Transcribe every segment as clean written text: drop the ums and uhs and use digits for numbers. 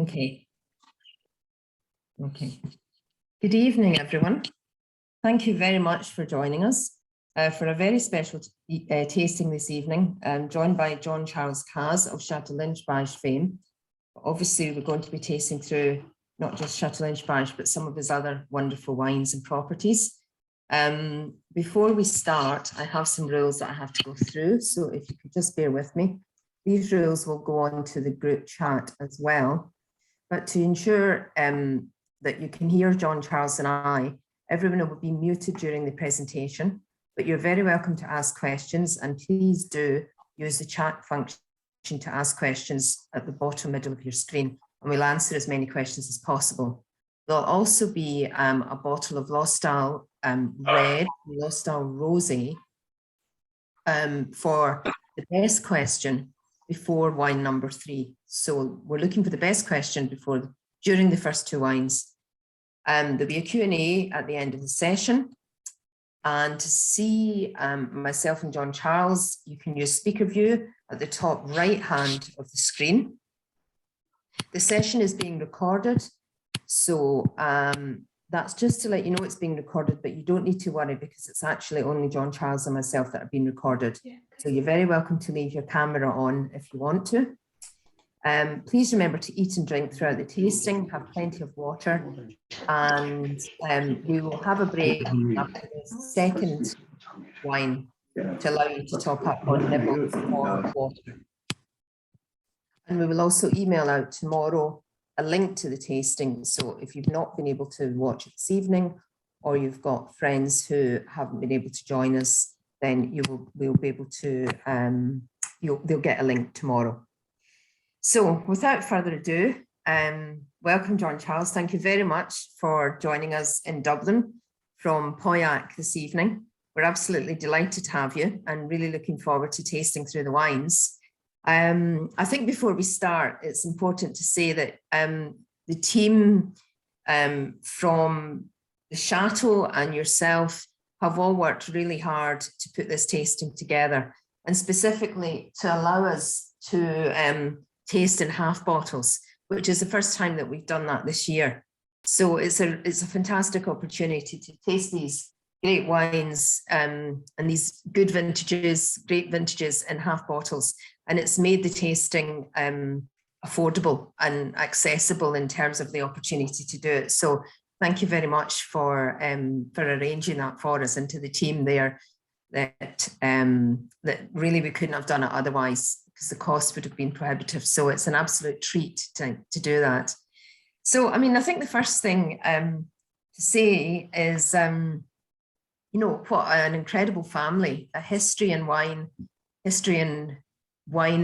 Okay. Good evening, everyone. Thank you very much for joining us for a very special tasting this evening. I'm joined by Jean-Charles Cazes of Château Lynch-Bages fame. Obviously, we're going to be tasting through not just Château Lynch-Bages, but some of his other wonderful wines and properties. Before we start, I have some rules that I have to go through. So if you could just bear with me. These rules will go on to the group chat as well. But to ensure that you can hear Jean-Charles and I, everyone will be muted during the presentation, but you're very welcome to ask questions, and please do use the chat function to ask questions at the bottom middle of your screen, and we'll answer as many questions as possible. There'll also be a bottle of Lostal Red, Lostal Rosé for the best question before wine number 3. So we're looking for the best question during the first 2 wines. There'll be a Q&A at the end of the session. And to see myself and Jean-Charles, you can use speaker view at the top right hand of the screen. The session is being recorded. So that's just to let you know it's being recorded, but you don't need to worry because it's actually only Jean-Charles and myself that have been recorded. Yeah. So you're very welcome to leave your camera on if you want to. Please remember to eat and drink throughout the tasting, have plenty of water, and we will have a break after the second wine to allow you to top up on nibbles or water. And we will also email out tomorrow a link to the tasting. So if you've not been able to watch it this evening, or you've got friends who haven't been able to join us, then we'll be able to, they'll get a link tomorrow. So without further ado, welcome Jean-Charles. Thank you very much for joining us in Dublin from Pauillac this evening. We're absolutely delighted to have you and really looking forward to tasting through the wines. I think before we start, it's important to say that the team from the Chateau and yourself have all worked really hard to put this tasting together, and specifically to allow us to taste in half bottles, which is the first time that we've done that this year. So it's a fantastic opportunity to taste these great wines and these good vintages, great vintages in half bottles. And it's made the tasting affordable and accessible in terms of the opportunity to do it. So thank you very much for arranging that for us, and to the team there that really we couldn't have done it otherwise because the cost would have been prohibitive. So it's an absolute treat to do that. So, I mean, I think the first thing to say is, you know, what an incredible family, a history in wine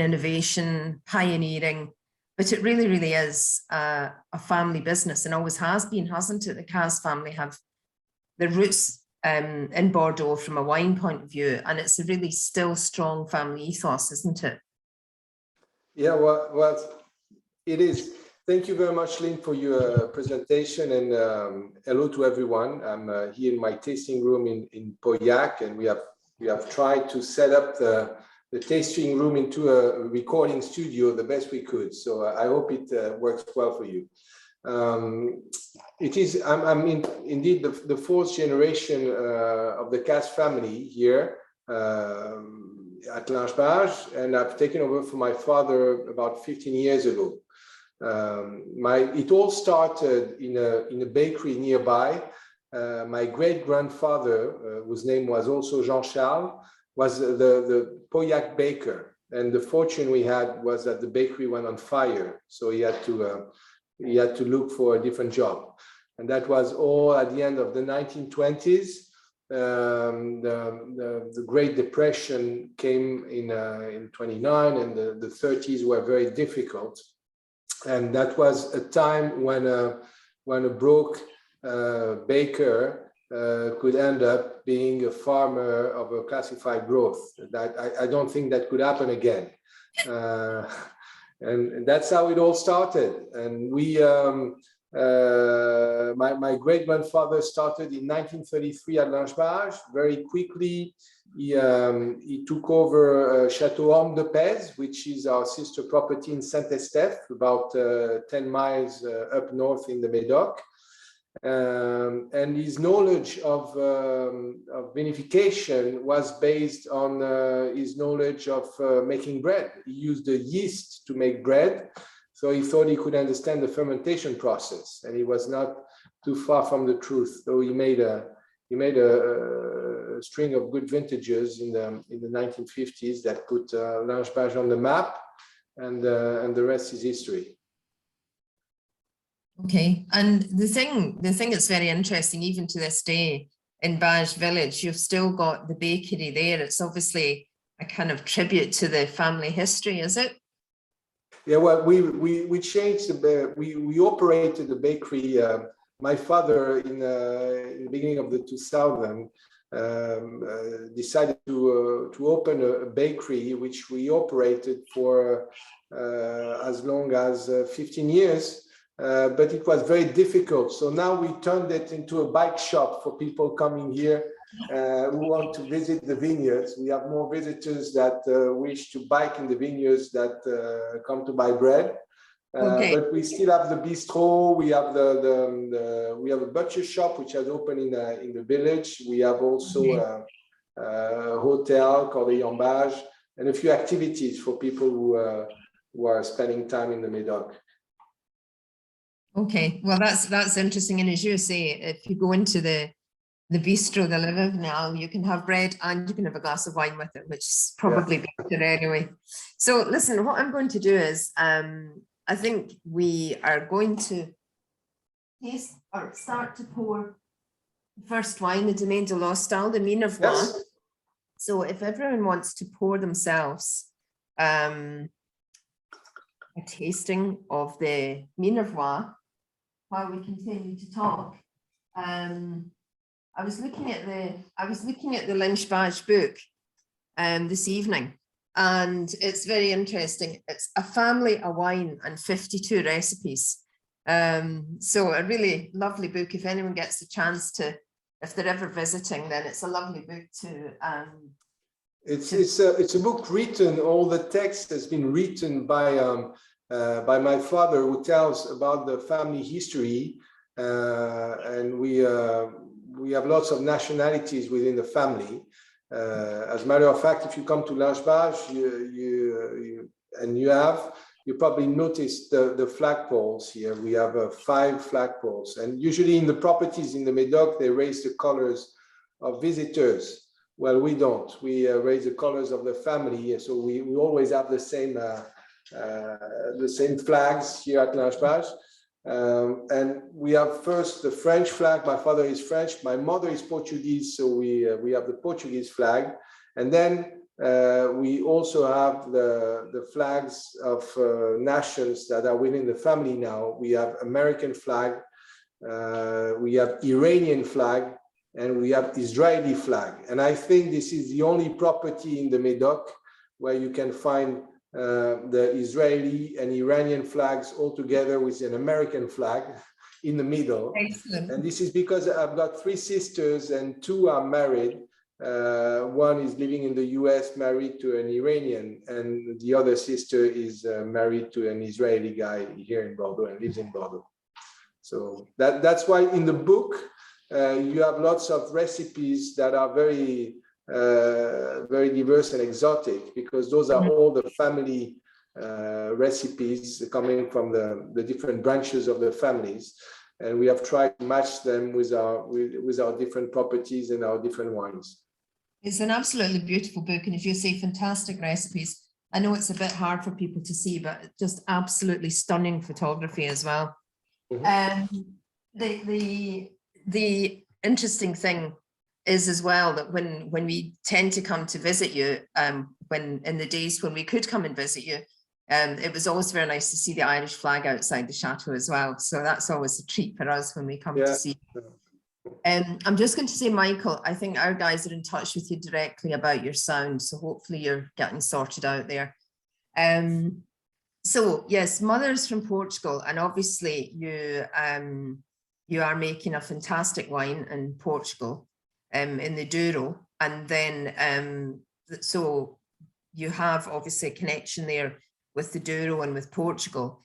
innovation, pioneering, but it really, really is a family business and always has been, hasn't it? The Cazes family have their roots in Bordeaux from a wine point of view, and it's a really still strong family ethos, isn't it? Yeah, well, it is. Thank you very much, Lynne, for your presentation, and hello to everyone. I'm here in my tasting room in Pauillac, and we have tried to set up the tasting room into a recording studio the best we could. So I hope it works well for you. It is. I'm indeed the 4th generation of the Cazes family here at Lynch-Bages, and I've taken over from my father about 15 years ago. It all started in a bakery nearby. My great-grandfather, whose name was also Jean-Charles, was the Pauillac baker, and the fortune we had was that the bakery went on fire, so he had to look for a different job, and that was all at the end of the 1920s. The Great Depression came in 29, and the 30s were very difficult, and that was a time when a broke baker could end up being a farmer of a classified growth. That I don't think that could happen again, and that's how it all started. And we, my great grandfather started in 1933 at Lynch-Bages. Very quickly, he took over Château Lynch-Bages, which is our sister property in Saint-Estèphe, about 10 miles up north in the Médoc. And his knowledge of vinification was based on his knowledge of making bread. He used the yeast to make bread, so he thought he could understand the fermentation process, and he was not too far from the truth. So he made a string of good vintages in the 1950s that put Lynch-Bages on the map, and the rest is history. Okay, and the thing that's very interesting, even to this day, in Bages Village, you've still got the bakery there. It's obviously a kind of tribute to the family history, is it? Yeah, well, we changed we operated the bakery. My father in the beginning of the 2000s decided to open a bakery, which we operated for as long as 15 years. But it was very difficult. So now we turned it into a bike shop for people coming here who want to visit the vineyards. We have more visitors that wish to bike in the vineyards that come to buy bread. Okay. But we still have the bistro. We have we have a butcher shop which has opened in the village. We have also a hotel called Vineyards, and a few activities for people who are spending time in the Médoc. Okay, well, that's interesting. And as you say, if you go into the bistro, the live now, you can have bread and you can have a glass of wine with it, which is probably better anyway. So listen, what I'm going to do is, I think we are going to taste or start to pour the first wine, the Domaine de l'Hostal, the Minervois. Yes. So if everyone wants to pour themselves a tasting of the Minervois, while we continue to talk, I was looking at the Lynch-Bages book this evening, and it's very interesting. It's a family, a wine, and 52 recipes. So a really lovely book. If anyone gets the chance to, if they're ever visiting, then it's a lovely book to. It's a book written. All the text has been written by my father, who tells about the family history, and we have lots of nationalities within the family. As a matter of fact, if you come to Lynch-Bages, you probably noticed the flagpoles here. We have 5 flagpoles, and usually in the properties in the Médoc, they raise the colors of visitors. Well, we don't. We raise the colors of the family, so we always have the same flags here at Lynch-Bages. And we have first the French flag. My father is French, my mother is Portuguese, so we have the Portuguese flag. And then we also have the flags of nations that are within the family now. We have American flag, we have Iranian flag, and we have Israeli flag. And I think this is the only property in the Médoc where you can find the Israeli and Iranian flags all together with an American flag in the middle. Excellent. And this is because I've got 3 sisters and 2 are married. One is living in the US, married to an Iranian, and the other sister is married to an Israeli guy here in Bordeaux and lives in Bordeaux. So that's why in the book you have lots of recipes that are very diverse and exotic, because those are all the family recipes coming from the different branches of the families, and we have tried to match them with our different properties and our different wines. It's an absolutely beautiful book, and as you say, fantastic recipes. I know it's a bit hard for people to see, but just absolutely stunning photography as well. The interesting thing is as well that when we tend to come to visit you, when in the days when we could come and visit you, it was always very nice to see the Irish flag outside the chateau as well. So that's always a treat for us when we come to see you. I'm just going to say, Michael, I think our guys are in touch with you directly about your sound, so hopefully you're getting sorted out there. So yes, mother's from Portugal, and obviously you are making a fantastic wine in Portugal. in the Douro, and then so you have obviously a connection there with the Douro and with Portugal,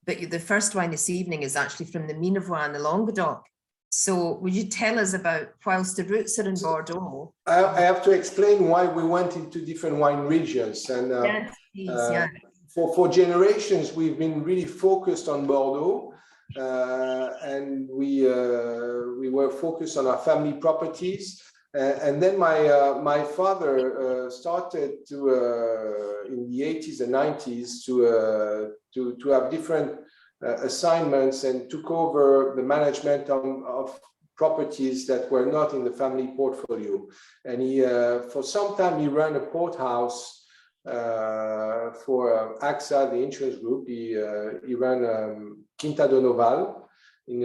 but the first wine this evening is actually from the Minervois and the Languedoc. So would you tell us about, whilst the roots are in Bordeaux? I have to explain why we went into different wine regions. And Yes, please, yeah. For generations, we've been really focused on Bordeaux, and we were focused on our family properties. And then my father started to in the 80s and 90s to have different assignments, and took over the management of properties that were not in the family portfolio. And he, for some time, he ran a porthouse for AXA, the insurance group. He ran Quinta do Noval in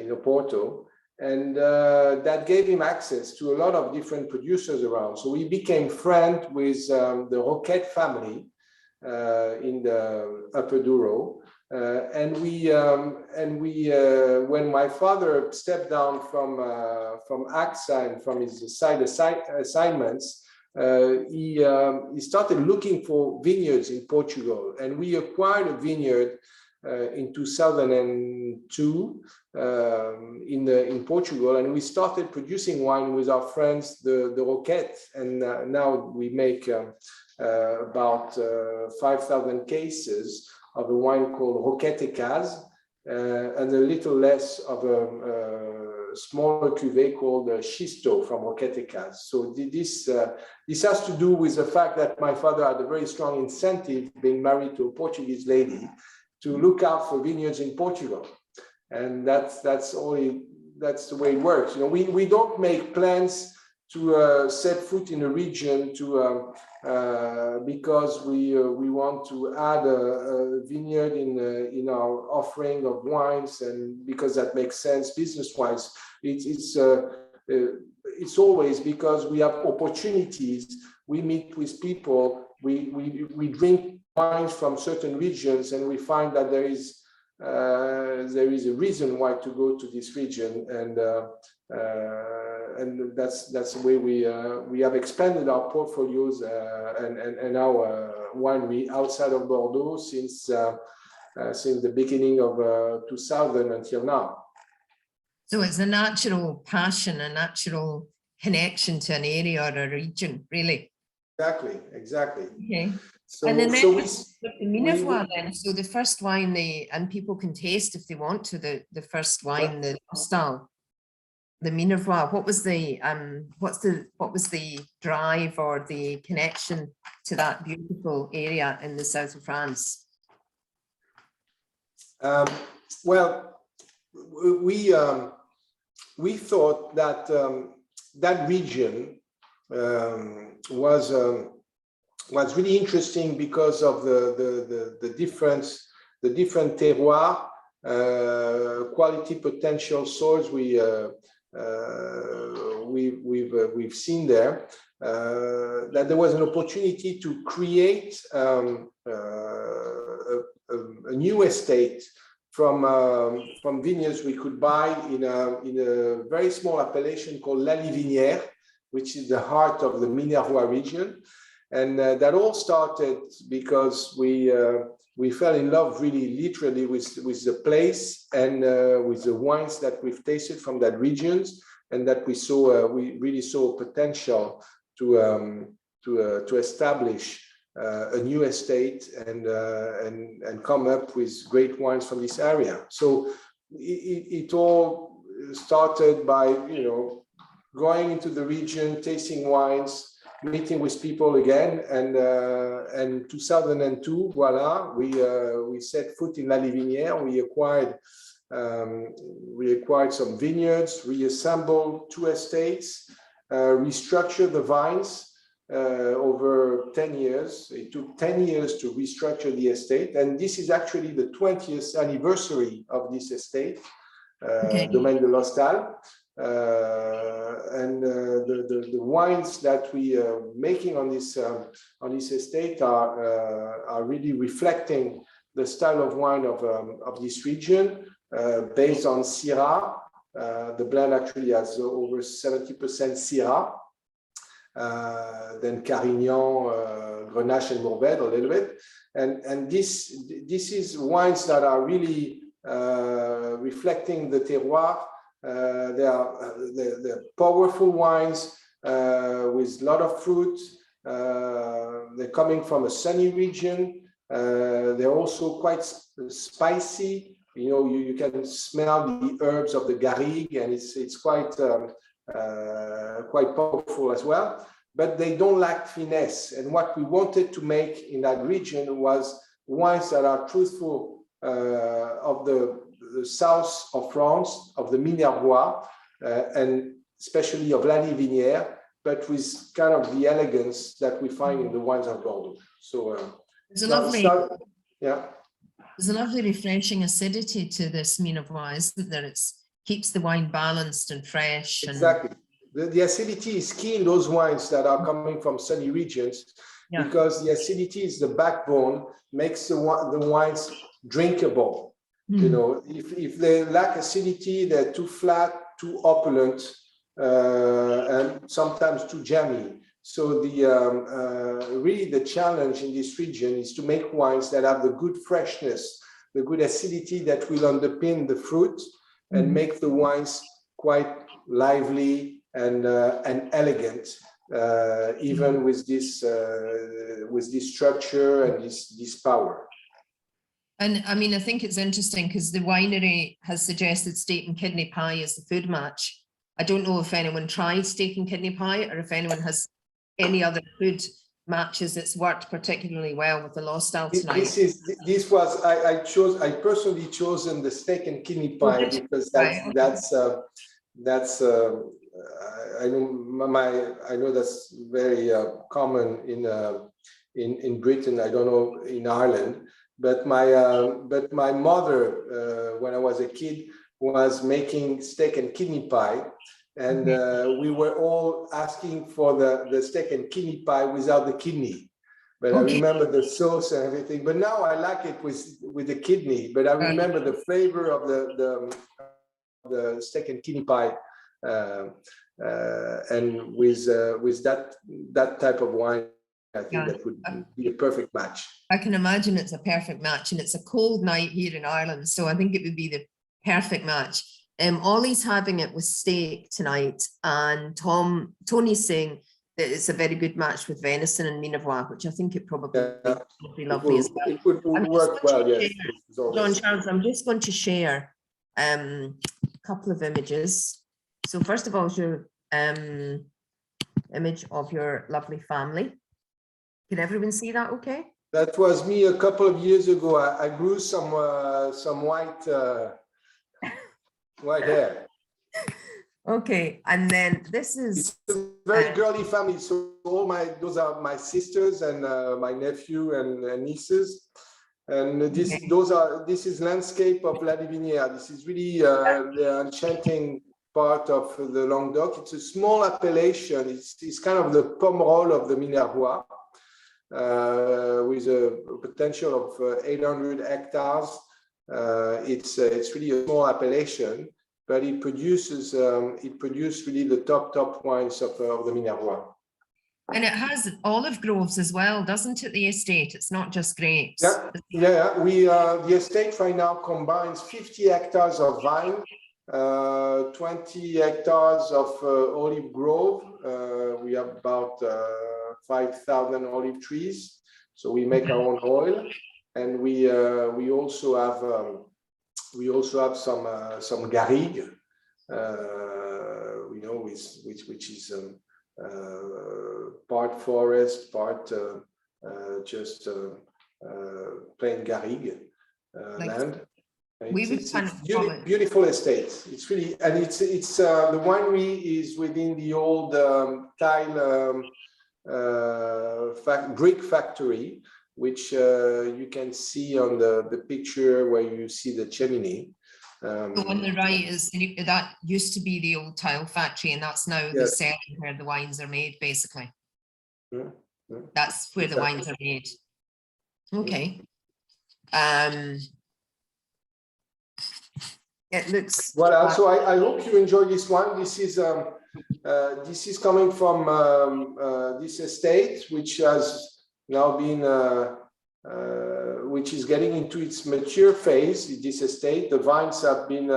Oporto, and that gave him access to a lot of different producers around. So we became friends with the Roquette family in the Upper Douro. And we when my father stepped down from AXA and from his side assignments, he started looking for vineyards in Portugal, and we acquired a vineyard in 2002 in Portugal, and we started producing wine with our friends, the Roquette, and now we make about 5,000 cases of a wine called Roquette Cazes, and a little less of a smaller cuvée called Schisto from Roquette Cazes. So this has to do with the fact that my father had a very strong incentive, being married to a Portuguese lady, to look out for vineyards in Portugal, and that's the way it works. You know, we don't make plans to set foot in a region because we want to add a vineyard in our offering of wines, and because that makes sense business-wise. It's always because we have opportunities. We meet with people. We drink wines from certain regions, and we find that there is a reason why to go to this region, and that's the way we have expanded our portfolios and our winery outside of Bordeaux since the beginning of 2000 until now. So it's a natural passion, a natural connection to an area or a region, really. Exactly. Okay. So, and then so the Minervois then, so the first wine and people can taste if they want to, the first wine, the style, the Minervois. What was the drive or the connection to that beautiful area in the south of France? Well, we thought that that region was really interesting because of the different terroir, quality potential soils we've seen there. That there was an opportunity to create a new estate from vineyards we could buy in a very small appellation called La Livinière, which is the heart of the Minervois region. And that all started because we fell in love really literally with the place and with the wines that we've tasted from that regions, and that we really saw potential to establish a new estate and come up with great wines from this area. So it all started by, you know, going into the region, tasting wines, meeting with people again, and 2002, voila, we set foot in La Livinière. We acquired some vineyards, reassembled 2 estates, restructured the vines over 10 years. It took 10 years to restructure the estate, and this is actually the 20th anniversary of this estate, Domaine de l'Hostal. And the wines that we are making on this estate are really reflecting the style of wine of this region, based on Syrah, The blend actually has over 70% Syrah, then Carignan, Grenache, and Mourvèdre a little bit. And this is wines that are really reflecting the terroir. They're powerful wines with a lot of fruit. They're coming from a sunny region. They're also quite spicy. You know, you can smell the herbs of the garrigue, and it's quite powerful as well. But they don't lack finesse. And what we wanted to make in that region was wines that are truthful of the south of France, of the Minervois, and especially of La Divinia, but with kind of the elegance that we find in the wines of Bordeaux. So there's a lovely refreshing acidity to this Minervois, isn't there? It keeps the wine balanced and fresh. Exactly. The acidity is key in those wines that are coming from sunny regions, because the acidity is the backbone, makes the wines drinkable. You know, if they lack acidity, they're too flat, too opulent, and sometimes too jammy. So really the challenge in this region is to make wines that have the good freshness, the good acidity that will underpin the fruit and make the wines quite lively and elegant, even with this structure and this power. And I mean, I think it's interesting because the winery has suggested steak and kidney pie as the food match. I don't know if anyone tried steak and kidney pie, or if anyone has any other food matches that's worked particularly well with the Lost Al tonight. I personally chosen the steak and kidney pie because I know that's very common in Britain. I don't know in Ireland, but my mother, when I was a kid, was making steak and kidney pie, and we were all asking for the steak and kidney pie without the kidney. But I remember the sauce and everything. But now I like it with the kidney. But I remember the flavor of the steak and kidney pie, and with that type of wine, I think that would be a perfect match. I can imagine it's a perfect match, and it's a cold night here in Ireland, so I think it would be the perfect match. Ollie's having it with steak tonight, and Tony's saying that it's a very good match with venison and Minervois, which I think it probably would be lovely as well. It would work well, yes. Jean-Charles, I'm just going to share a couple of images. So first of all, is your image of your lovely family. Can everyone see that okay? That was me a couple of years ago. I grew some white hair. Okay, and then this is it's a very girly family. So those are my sisters and my nephew and nieces. And this is landscape of La Divinia. This is really the enchanting part of the Languedoc. It's a small appellation. It's kind of the Pomerol of the Minervois, with a potential of 800 hectares. It's really a small appellation, but it produces really the top wines of the Minervois. And it has olive groves as well, doesn't it? The estate, it's not just grapes. Yeah. The estate right now combines 50 hectares of vine, 20 hectares of olive grove. We have about 5,000 olive trees, so we make our own oil, and we also have some garrigue, which is part forest, part just plain garrigue land. It's beautiful estate. It's really, and it's the winery is within the old tile brick factory, which you can see on the picture where you see the chimney. So on the right is that used to be the old tile factory, and that's now the cellar where the wines are made, basically. That's where the wines are made. Okay. It looks. Well, so I hope you enjoy this one. This is coming from this estate, which has now been, which is getting into its mature phase. This estate, the vines have been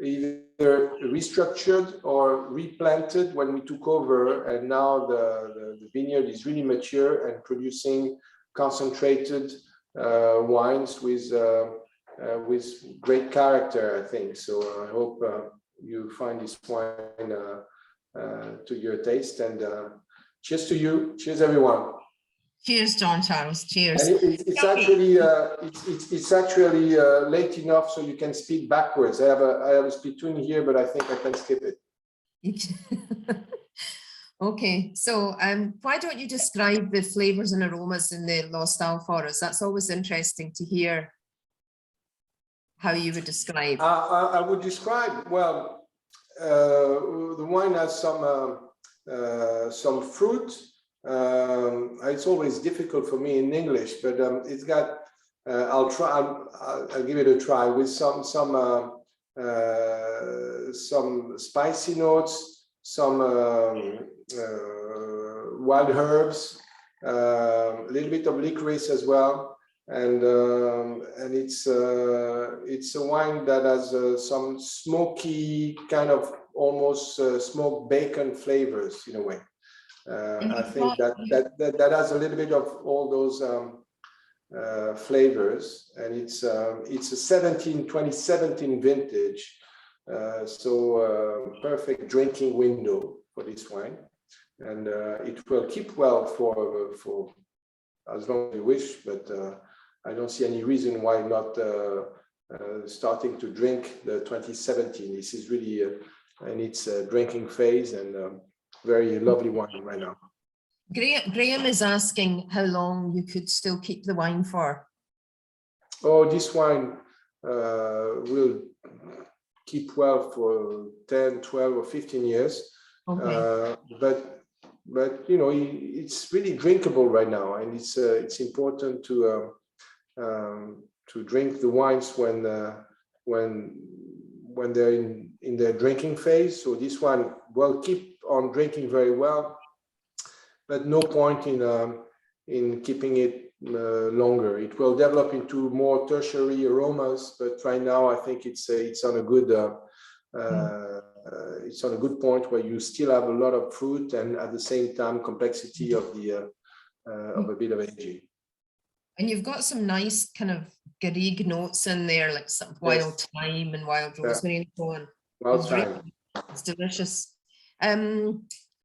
either restructured or replanted when we took over, and now the vineyard is really mature and producing concentrated wines with great character, I think. So I hope you find this wine to your taste, and cheers to you. Cheers, everyone. Cheers, Jean-Charles. Cheers. And it's actually late enough so you can speak backwards. I have a speed tune here, but I think I can skip it. Okay, so why don't you describe the flavors and aromas in the Lostall for us? That's always interesting to hear how you would describe. I would describe, well, the wine has some fruit. It's always difficult for me in English, but it's got. I'll give it a try with some spicy notes, some wild herbs, a little bit of licorice as well, and it's a wine that has some smoky kind of almost smoked bacon flavors in a way. I think that has a little bit of all those flavors, and it's a 2017 vintage, so perfect drinking window for this wine, and it will keep well for as long as you wish, but I don't see any reason why not starting to drink the 2017. This is really in its drinking phase, and very lovely wine right now. Graham is asking how long you could still keep the wine for. Oh, this wine will keep well for 10, 12 or 15 years. Okay. But you know, it's really drinkable right now, and it's important to drink the wines when they're in their drinking phase. So this one will keep on drinking very well, but no point in keeping it longer. It will develop into more tertiary aromas, but right now I think it's on a good point where you still have a lot of fruit and at the same time complexity of a bit of aging. And you've got some nice kind of garrigue notes in there, like some wild thyme and wild rosemary and so on. Wild thyme. It's delicious.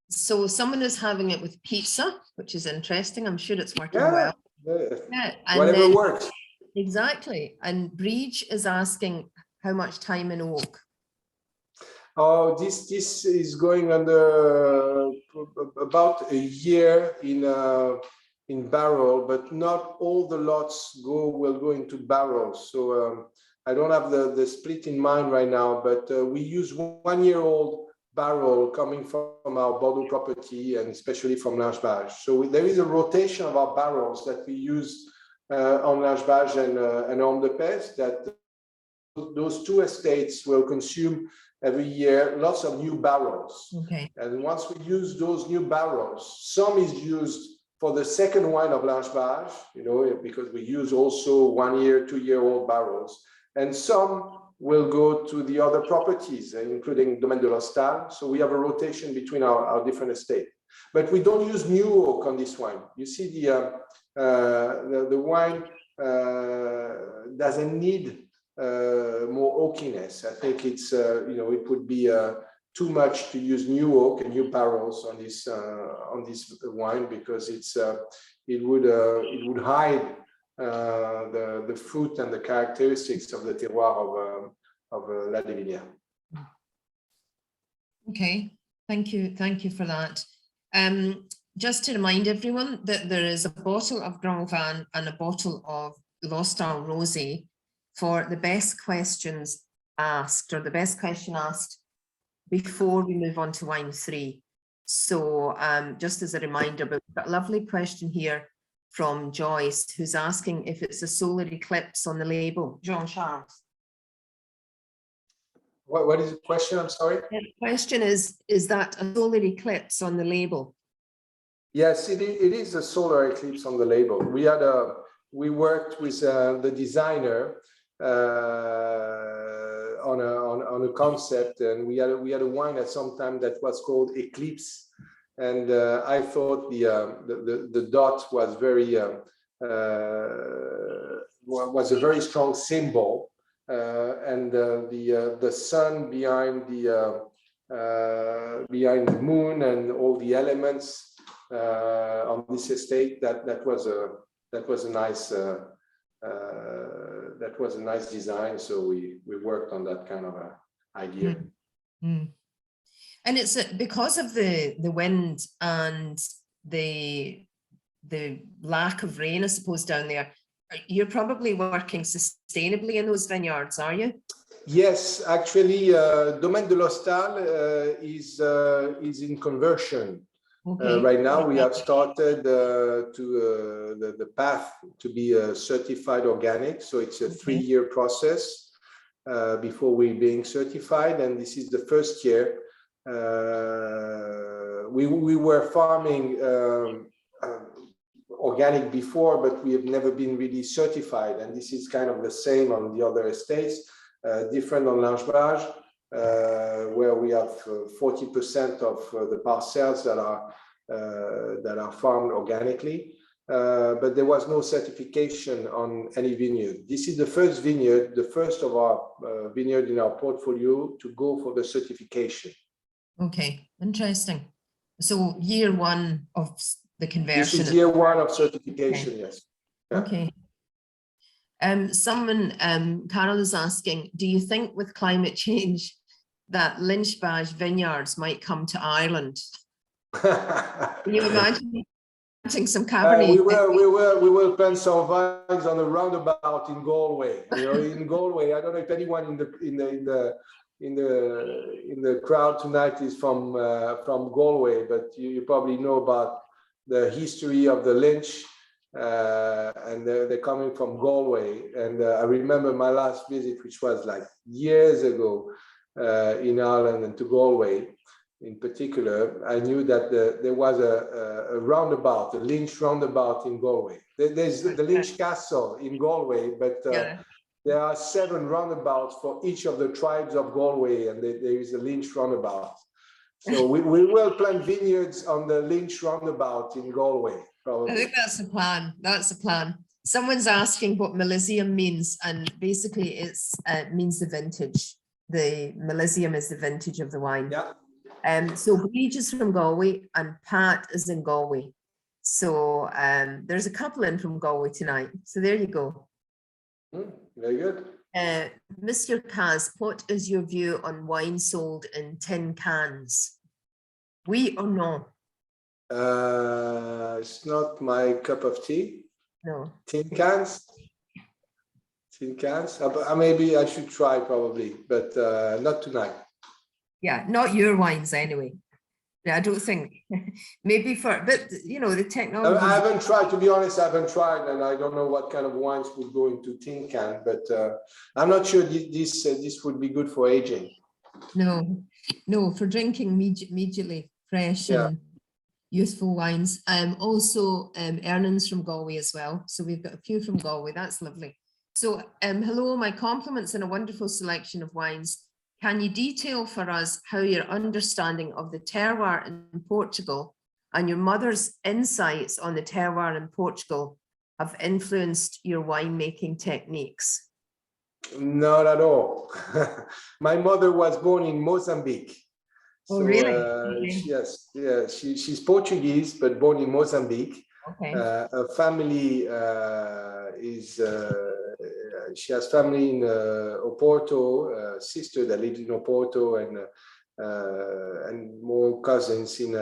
So someone is having it with pizza, which is interesting. I'm sure it's working well. Yeah. Whatever works. Exactly. And Breege is asking how much time in oak. Oh, this is going under about a year in barrel, but not all the lots will go into barrels. So I don't have the split in mind right now, but we use 1-year-old barrel coming from our Bordeaux property, and especially from Lynch-Bages. So there is a rotation of our barrels that we use on Lynch-Bages and on the Pes, that those two estates will consume every year lots of new barrels. Okay. And once we use those new barrels, some is used for the second wine of Lynch-Bages, you know, because we use also 1-year, 2-year-old barrels, and some will go to the other properties, including Domaine de Lostall. So we have a rotation between our different estates. But we don't use new oak on this wine. You see, the wine doesn't need more oakiness. I think it's you know, it would be too much to use new oak and new barrels on this wine, because it would hide the fruit and the characteristics of the terroir of La Divinia. Okay, thank you for that. Just to remind everyone that there is a bottle of Grand Vin and a bottle of Lostall Rosé for the best questions asked, or the best question asked before we move on to wine 3. So just as a reminder, but we've got a lovely question here from Joyce, who's asking if it's a solar eclipse on the label. Jean-Charles. What is the question? I'm sorry. The question is that a solar eclipse on the label? Yes, it is a solar eclipse on the label. We worked with the designer on a concept, and we had a wine at some time that was called Eclipse, and I thought the dot was was a very strong symbol, and the sun behind the moon and all the elements on this estate, that was a nice design. So we worked on that kind of idea. Mm. And it's because of the wind and the lack of rain, I suppose, down there. You're probably working sustainably in those vineyards, are you? Yes, actually, Domaine de l'Hostal is in conversion. Okay. Right now, we have started the path to be certified organic. So it's a 3-year process before we being certified, and this is the first year. We were farming organic before, but we have never been really certified, and this is kind of the same on the other estates. Different on Lynch-Bages, where we have 40% of the parcels that are farmed organically, but there was no certification on any vineyard. This is the first vineyard, the first of our vineyard in our portfolio to go for the certification. Okay, interesting. So year one of the conversion. This is year one of certification, yes. Yeah. Okay. Carol is asking, do you think with climate change that Lynch-Bages vineyards might come to Ireland? Can you imagine planting some Cabernet? We will plant some vines on a roundabout in Galway. You know, in Galway, I don't know if anyone in the crowd tonight is from Galway, but you probably know about the history of the Lynch. And they're coming from Galway, and I remember my last visit, which was like years ago in Ireland and to Galway in particular. I knew that there was a roundabout, a Lynch roundabout in Galway. There's the Lynch Castle in Galway, but there are 7 roundabouts for each of the tribes of Galway, and there is a Lynch roundabout. So we will plant vineyards on the Lynch roundabout in Galway. Probably. I think that's the plan. That's the plan. Someone's asking what millesium means, and basically it means the vintage. The millesium is the vintage of the wine. Yeah. So Paige is from Galway and Pat is in Galway. So there's a couple in from Galway tonight. So there you go. Very good. Mr. Cazes, what is your view on wine sold in tin cans? Oui or no? It's not my cup of tea. No. Tin cans? Tin cans? Maybe I should try probably, but not tonight. Yeah, not your wines anyway. I don't think. Maybe but you know, the technology. I haven't tried, to be honest, I haven't tried, and I don't know what kind of wines would go into tin can, but I'm not sure this would be good for aging. No, for drinking immediately, fresh and youthful wines. Also Ernan's from Galway as well. So we've got a few from Galway. That's lovely. So hello, my compliments and a wonderful selection of wines. Can you detail for us how your understanding of the terroir in Portugal and your mother's insights on the terroir in Portugal have influenced your winemaking techniques? Not at all. My mother was born in Mozambique. Oh, so, really? Yes, yeah. She's Portuguese, but born in Mozambique. Okay. Her family she has family in Oporto, sister that lives in Oporto, and more cousins in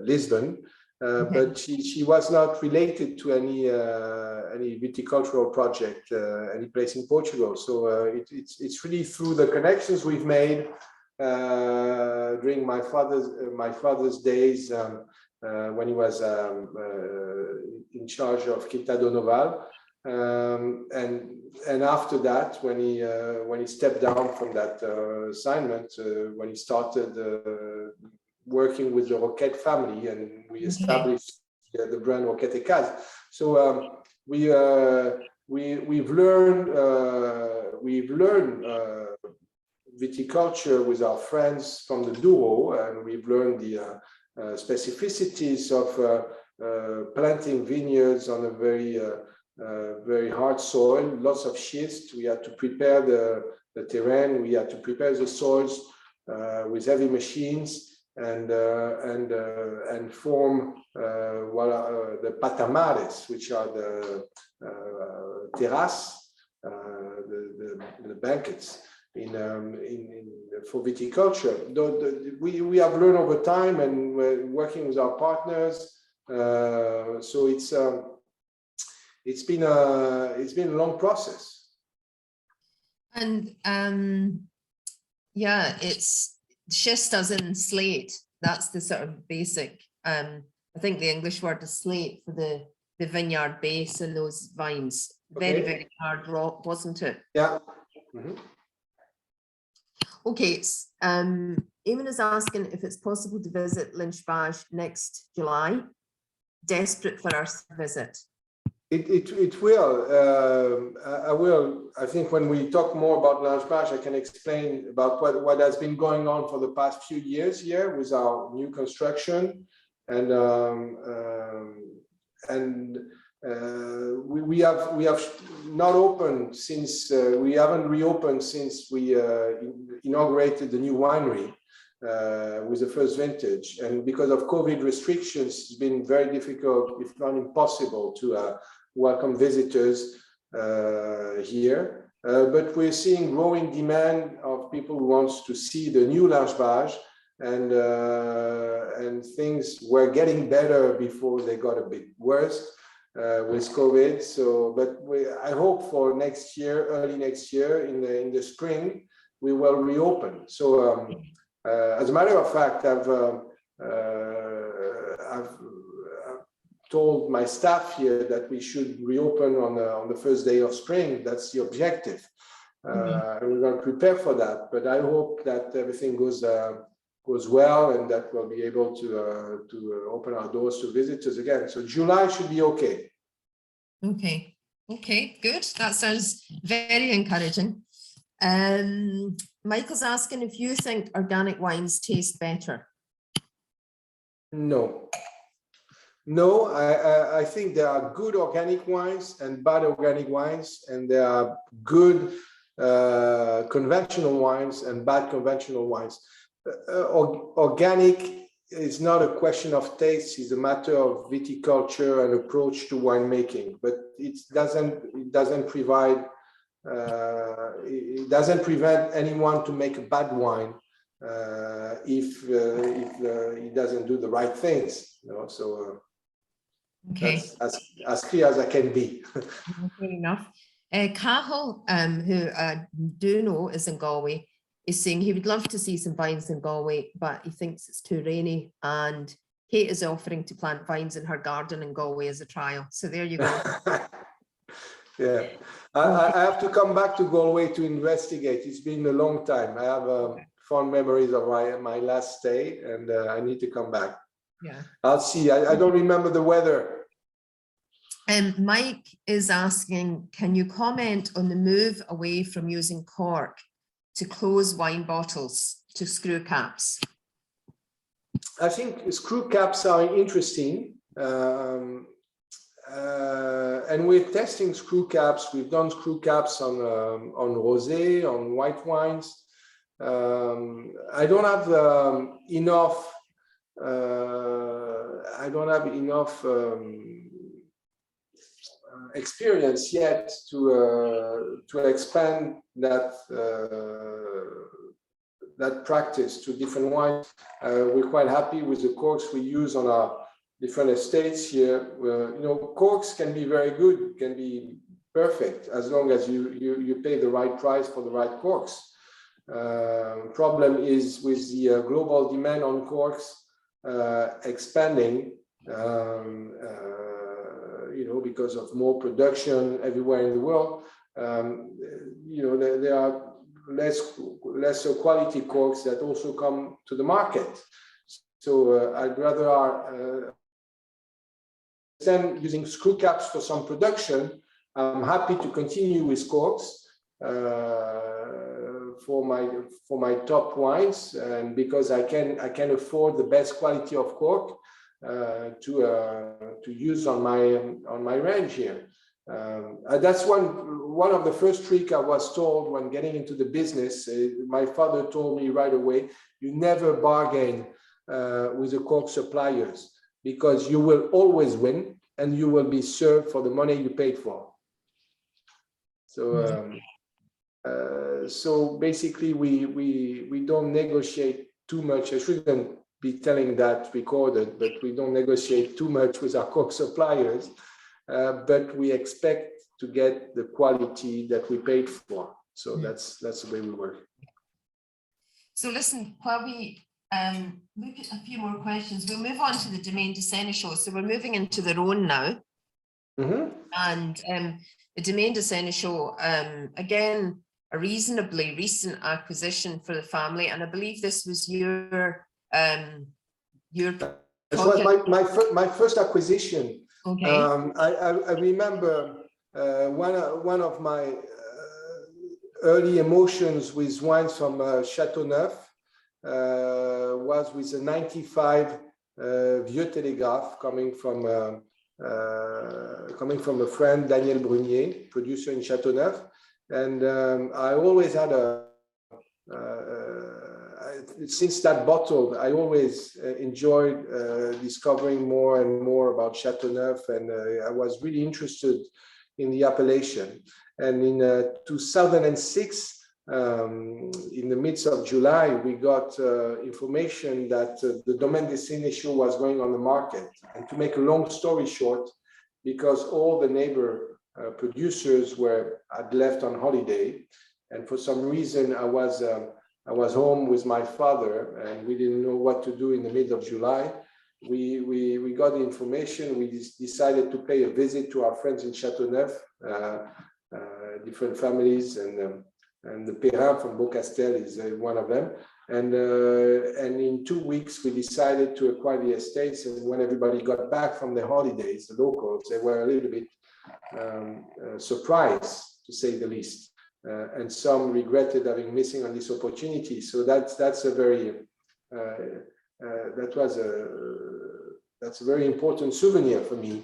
Lisbon. But she was not related to any viticultural project any place in Portugal. So it's really through the connections we've made during my father's days when he was in charge of Quinta do Noval. And after that, when he stepped down from that assignment, when he started working with the Roquette family, and we established the brand Roquette Cazes. So we've learned viticulture with our friends from the Douro, and we've learned the specificities of planting vineyards on a very hard soil, lots of schist. We had to prepare the terrain. We had to prepare the soils with heavy machines and form the patamares, which are the terraces, the banquets for viticulture. We have learned over time, and we're working with our partners. So it's been a long process. And yeah, it's schist as in slate. That's the sort of basic. I think the English word is slate for the vineyard base and those vines. Very, very hard rock, wasn't it? Yeah. Okay. Eamon is asking if it's possible to visit Lynch-Bages next July. Desperate for our visit. It will. I will. I think when we talk more about Lynch-Bages, I can explain about what has been going on for the past few years here with our new construction, and we have not opened since we haven't reopened since we inaugurated the new winery with the first vintage, and because of COVID restrictions, it's been very difficult, if not impossible, to welcome visitors here. But we're seeing growing demand of people who want to see the new Lynch-Bages, and things were getting better before they got a bit worse with COVID. So, but I hope for next year, early next year, in the spring, we will reopen. So, as a matter of fact, I've told my staff here that we should reopen on the first day of spring. That's the objective. And we're going to prepare for that. But I hope that everything goes well, and that we'll be able to open our doors to visitors again. So July should be okay. Okay, good. That sounds very encouraging. Michael's asking if you think organic wines taste better. No, I think there are good organic wines and bad organic wines, and there are good conventional wines and bad conventional wines. Organic is not a question of taste; it's a matter of viticulture and approach to winemaking. But it doesn't prevent anyone to make a bad wine if he doesn't do the right things. So. Okay. That's as clear as I can be. Fair enough. Cahill, who I do know is in Galway, is saying he would love to see some vines in Galway, but he thinks it's too rainy. And Kate is offering to plant vines in her garden in Galway as a trial. So there you go. Yeah, I have to come back to Galway to investigate. It's been a long time. I have fond memories of my last stay, and I need to come back. Yeah, I'll see. I don't remember the weather. Mike is asking, can you comment on the move away from using cork to close wine bottles to screw caps? I think screw caps are interesting. And we're testing screw caps. We've done screw caps on rosé, on white wines. I don't have enough. I don't have enough experience yet to expand that practice to different wines. We're quite happy with the corks we use on our different estates here. Corks can be very good, can be perfect as long as you pay the right price for the right corks. Problem is with the global demand on corks expanding, because of more production everywhere in the world, there are lesser quality corks that also come to the market. So I'd rather than using screw caps for some production. I'm happy to continue with corks for my top wines, and because I can afford the best quality of cork to use on my range here. That's one of the first tricks I was told when getting into the business. My father told me right away, you never bargain with the cork suppliers, because you will always win and you will be served for the money you paid for. So so basically we don't negotiate too much. I shouldn't be telling that recorded, but we don't negotiate too much with our cork suppliers, but we expect to get the quality that we paid for. So that's the way we work. So listen, while we look at a few more questions, we'll move on to the Domaine de Sénéchaux. So we're moving into the Rhône now. And the Domaine de Sénéchaux, again, a reasonably recent acquisition for the family, and I believe this was your It was my first acquisition. Okay. I remember one of my early emotions with wines from Château Neuf was with a 95 Vieux Télégraphe coming from a friend, Daniel Brunier, producer in Château Neuf. And I always had since that bottle, I always enjoyed discovering more and more about Château Neuf, and I was really interested in the appellation. And in 2006, in the midst of July, we got information that the Domaine de Sénéchaux was going on the market. And to make a long story short, because all the neighbor producers had left on holiday, and for some reason I was home with my father, and we didn't know what to do in the middle of July. We got the information. We decided to pay a visit to our friends in Château Neuf, different families, and the Perrin from Beaucastel is one of them. And in 2 weeks, we decided to acquire the estates. And when everybody got back from their holidays, the locals, they were a little bit surprised, to say the least. And some regretted having missing on this opportunity. So that's a very that's a very important souvenir for me,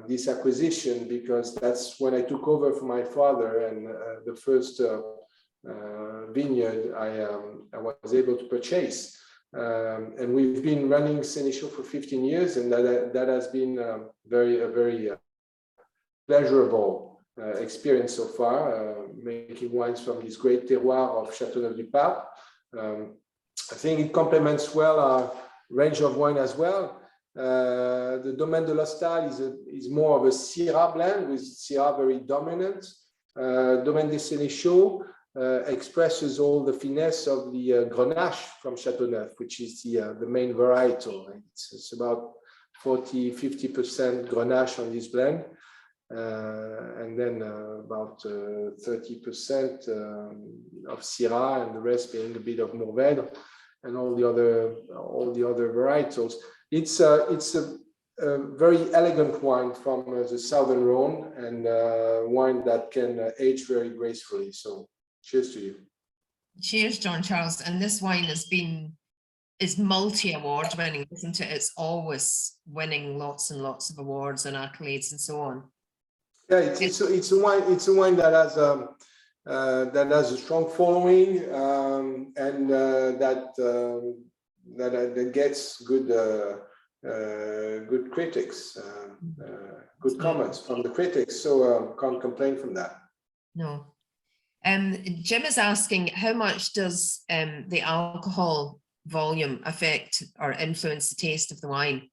this acquisition, because that's when I took over for my father, and the first vineyard I was able to purchase. And we've been running Sénéchaux for 15 years, and that has been a very pleasurable experience so far, making wines from this great terroir of Châteauneuf-du-Pape. I think it complements well our range of wine as well. The Domaine de l'Hostal is more of a Syrah blend, with Syrah very dominant. Domaine de Sénéchaux expresses all the finesse of the Grenache from Château Neuf, which is the main varietal. It's about 40-50% Grenache on this blend. And then about 30% of Syrah, and the rest being a bit of Mourvèdre and all the other varietals. It's a very elegant wine from the southern Rhône, and wine that can age very gracefully. So, cheers to you. Cheers, Jean-Charles. And this wine is multi-award winning, isn't it? It's always winning lots and lots of awards and accolades and so on. Yeah, it's a wine that has a strong following, and that gets good critics, good comments from the critics. So can't complain from that. No. Jim is asking, how much does the alcohol volume affect or influence the taste of the wine?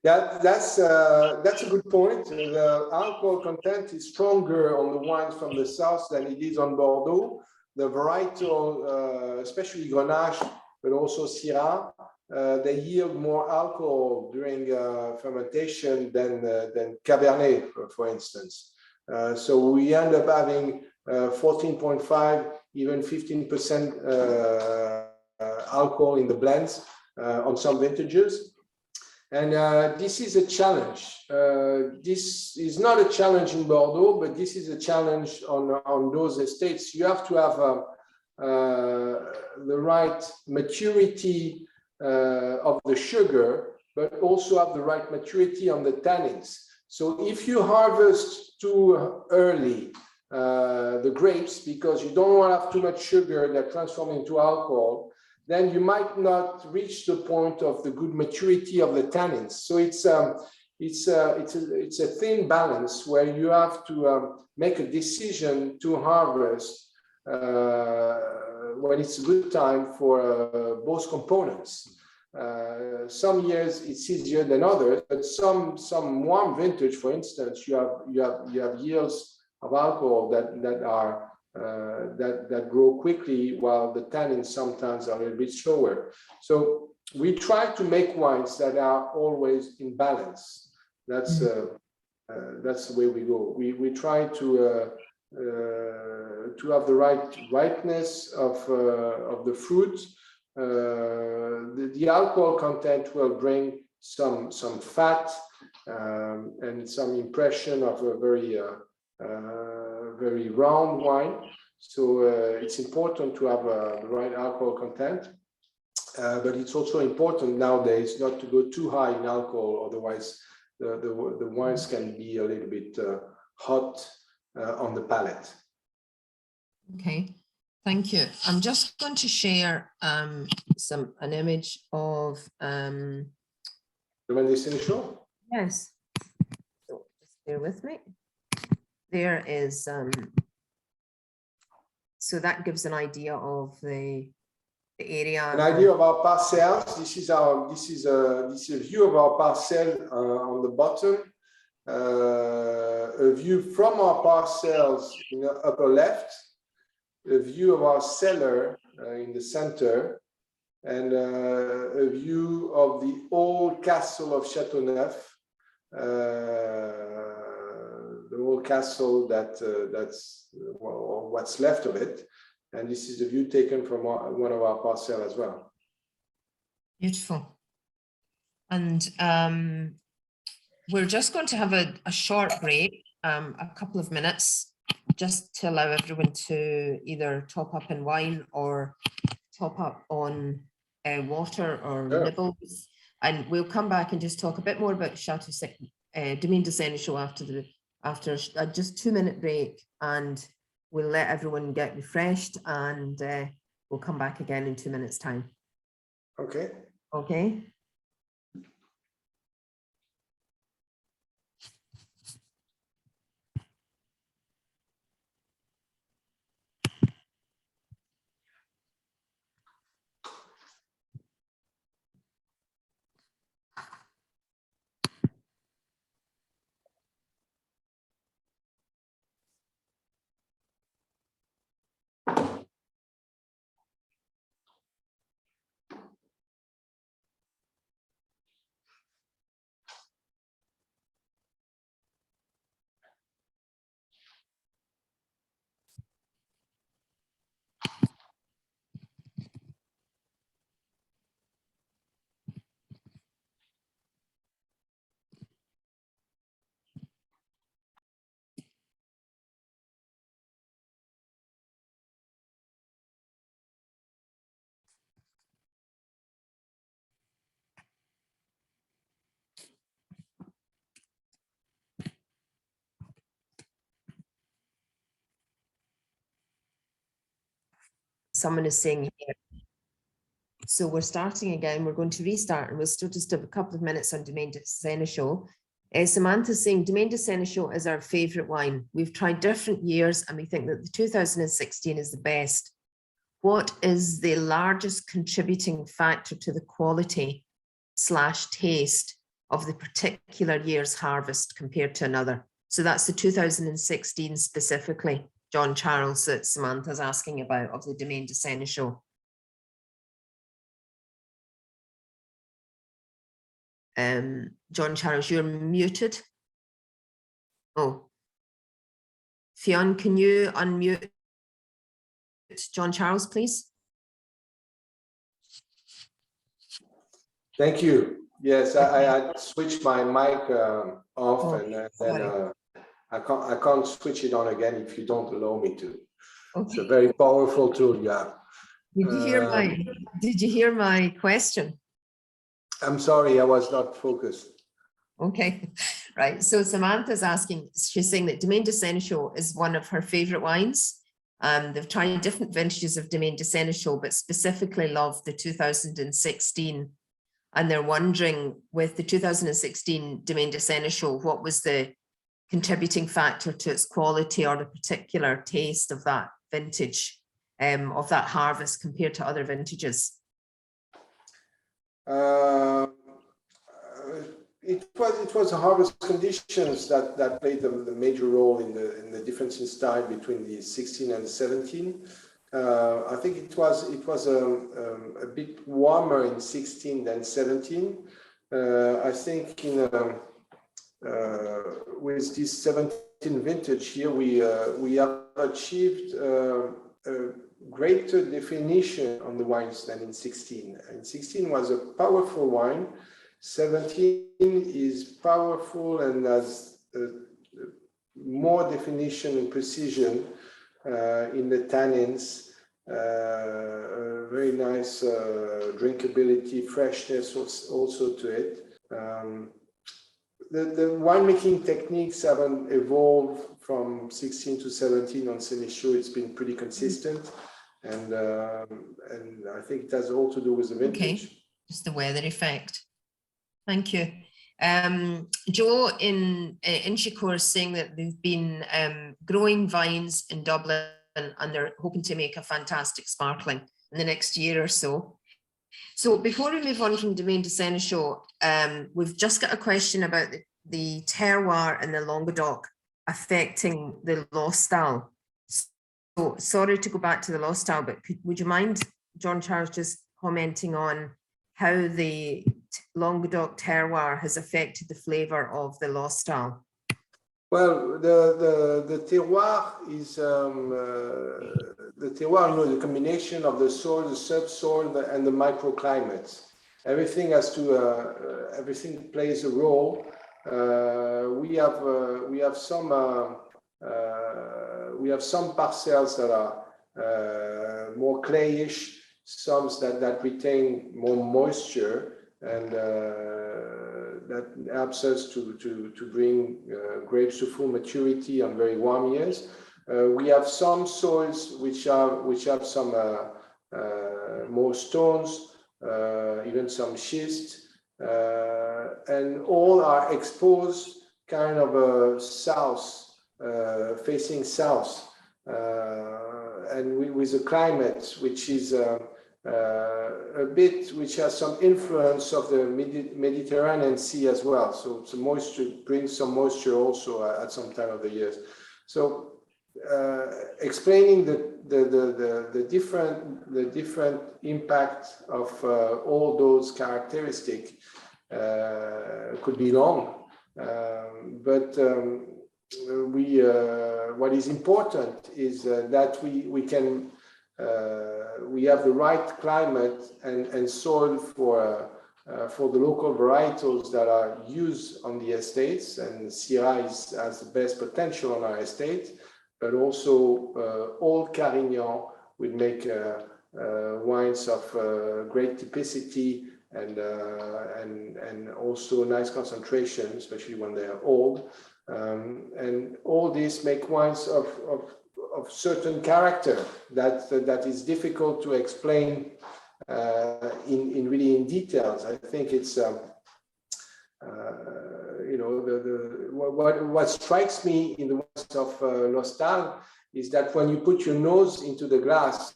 Yeah, that's a good point. The alcohol content is stronger on the wines from the south than it is on Bordeaux. The varietal, especially Grenache, but also Syrah, they yield more alcohol during fermentation than Cabernet, for instance. So we end up having 14.5, even 15% alcohol in the blends on some vintages. And this is a challenge. This is not a challenge in Bordeaux, but this is a challenge on those estates. You have to have the right maturity of the sugar, but also have the right maturity on the tannins. So if you harvest too early the grapes, because you don't want to have too much sugar that transforms into alcohol, then you might not reach the point of the good maturity of the tannins. So it's a thin balance where you have to make a decision to harvest when it's a good time for both components. Some years it's easier than others, but some warm vintage, for instance, you have yields of alcohol that grow quickly, while the tannins sometimes are a little bit slower. So we try to make wines that are always in balance. That's the way we go. We try to have the right ripeness of the fruit. The alcohol content will bring some fat and some impression of a very round wine. So it's important to have the right alcohol content, but it's also important nowadays not to go too high in alcohol, otherwise the wines can be a little bit hot on the palate. Okay, thank you. I'm just going to share an image of The Domaine des Sénéchaux? Yes. So just bear with me. There is so that gives an idea of the area. An idea of our parcels. This is a view of our parcel on the bottom. A view from our parcels in the upper left. A view of our cellar in the center, and a view of the old castle of Château Neuf. The old castle that's what's left of it, and this is the view taken from one of our parcels as well. Beautiful. And we're just going to have a short break, a couple of minutes, just to allow everyone to either top up in wine or top up on water or nibbles. And we'll come back and just talk a bit more about Domaine des Sénéchaux after a just 2-minute break, and we'll let everyone get refreshed, and we'll come back again in 2 minutes' time. Okay. Okay. Someone is saying here. So we're starting again. We're going to restart, and we'll still just have a couple of minutes on Domaine des Sénéchaux. Samantha's saying Domaine des Sénéchaux is our favorite wine. We've tried different years, and we think that the 2016 is the best. What is the largest contributing factor to the quality / taste of the particular year's harvest compared to another? So that's the 2016 specifically, Jean-Charles, that Samantha's asking about, of the Domaine des Sénéchaux. Jean-Charles, you're muted. Oh, Fionn, can you unmute Jean-Charles, please? Thank you. Yes, I switched my mic off, and then I can't switch it on again if you don't allow me to. Okay. It's a very powerful tool you have. Did you hear my question? I'm sorry, I was not focused. Okay, right. So Samantha's asking, she's saying that Domaine de Sénéchal is one of her favorite wines. They've tried different vintages of Domaine de Sénéchal, but specifically love the 2016. And they're wondering, with the 2016 Domaine de Sénéchal, what was the contributing factor to its quality or the particular taste of that vintage, of that harvest compared to other vintages? It was harvest conditions that played the major role in the difference in style between the 16 and the 17. I think it was a bit warmer in 16 than 17. I think with this 17 vintage here, we have achieved a greater definition on the wines than in 16. And 16 was a powerful wine. 17 is powerful and has more definition and precision in the tannins, very nice drinkability, freshness also to it. The winemaking techniques haven't evolved from 16 to 17 on Sénéchal. It's been pretty consistent, and I think it has all to do with the vintage. Okay, just the weather effect. Thank you. Joe in Inchicore is saying that they've been growing vines in Dublin and they're hoping to make a fantastic sparkling in the next year or so. So before we move on from Domaine de Sénéchal, we've just got a question about the terroir in the Languedoc affecting the Lostal. So sorry to go back to the Lostal, but would you mind, Jean-Charles, just commenting on how the Languedoc terroir has affected the flavour of the Lostal? Well, the terroir is the the combination of the soil, the subsoil, and the microclimates. Everything has to everything plays a role. We have some parcels that are more clayish, some that retain more moisture, and that helps us to bring grapes to full maturity on very warm years. We have some soils which have some more stones, even some schist, and all are exposed kind of south, facing south, and with a climate which is which has some influence of the Mediterranean Sea as well. So the moisture brings some moisture also at some time of the year. So explaining the different impact of all those characteristics could be long, but what is important is that we have the right climate and soil for the local varietals that are used on the estates, and Syrah has the best potential on our estate, but also Old Carignan would make wines of great typicity and also nice concentration, especially when they are old, and all these make wines of certain character that is difficult to explain in details. I think it's what strikes me in the wines of Lostal is that when you put your nose into the glass,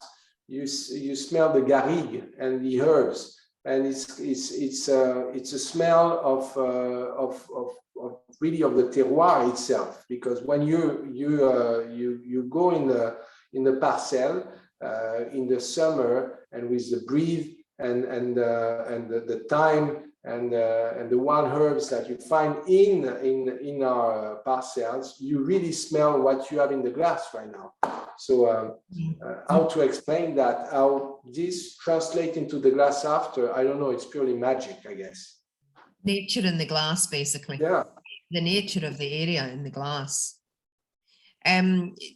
you smell the garrigue and the herbs, and it's a smell of really of the terroir itself, because when you go in the parcel in the summer, and with the breeze and the time and the wild herbs that you find in our parcels, you really smell what you have in the glass right now. So how to explain that? How this translates into the glass after? I don't know. It's purely magic, I guess. Nature in the glass, basically. Yeah. The nature of the area in the glass.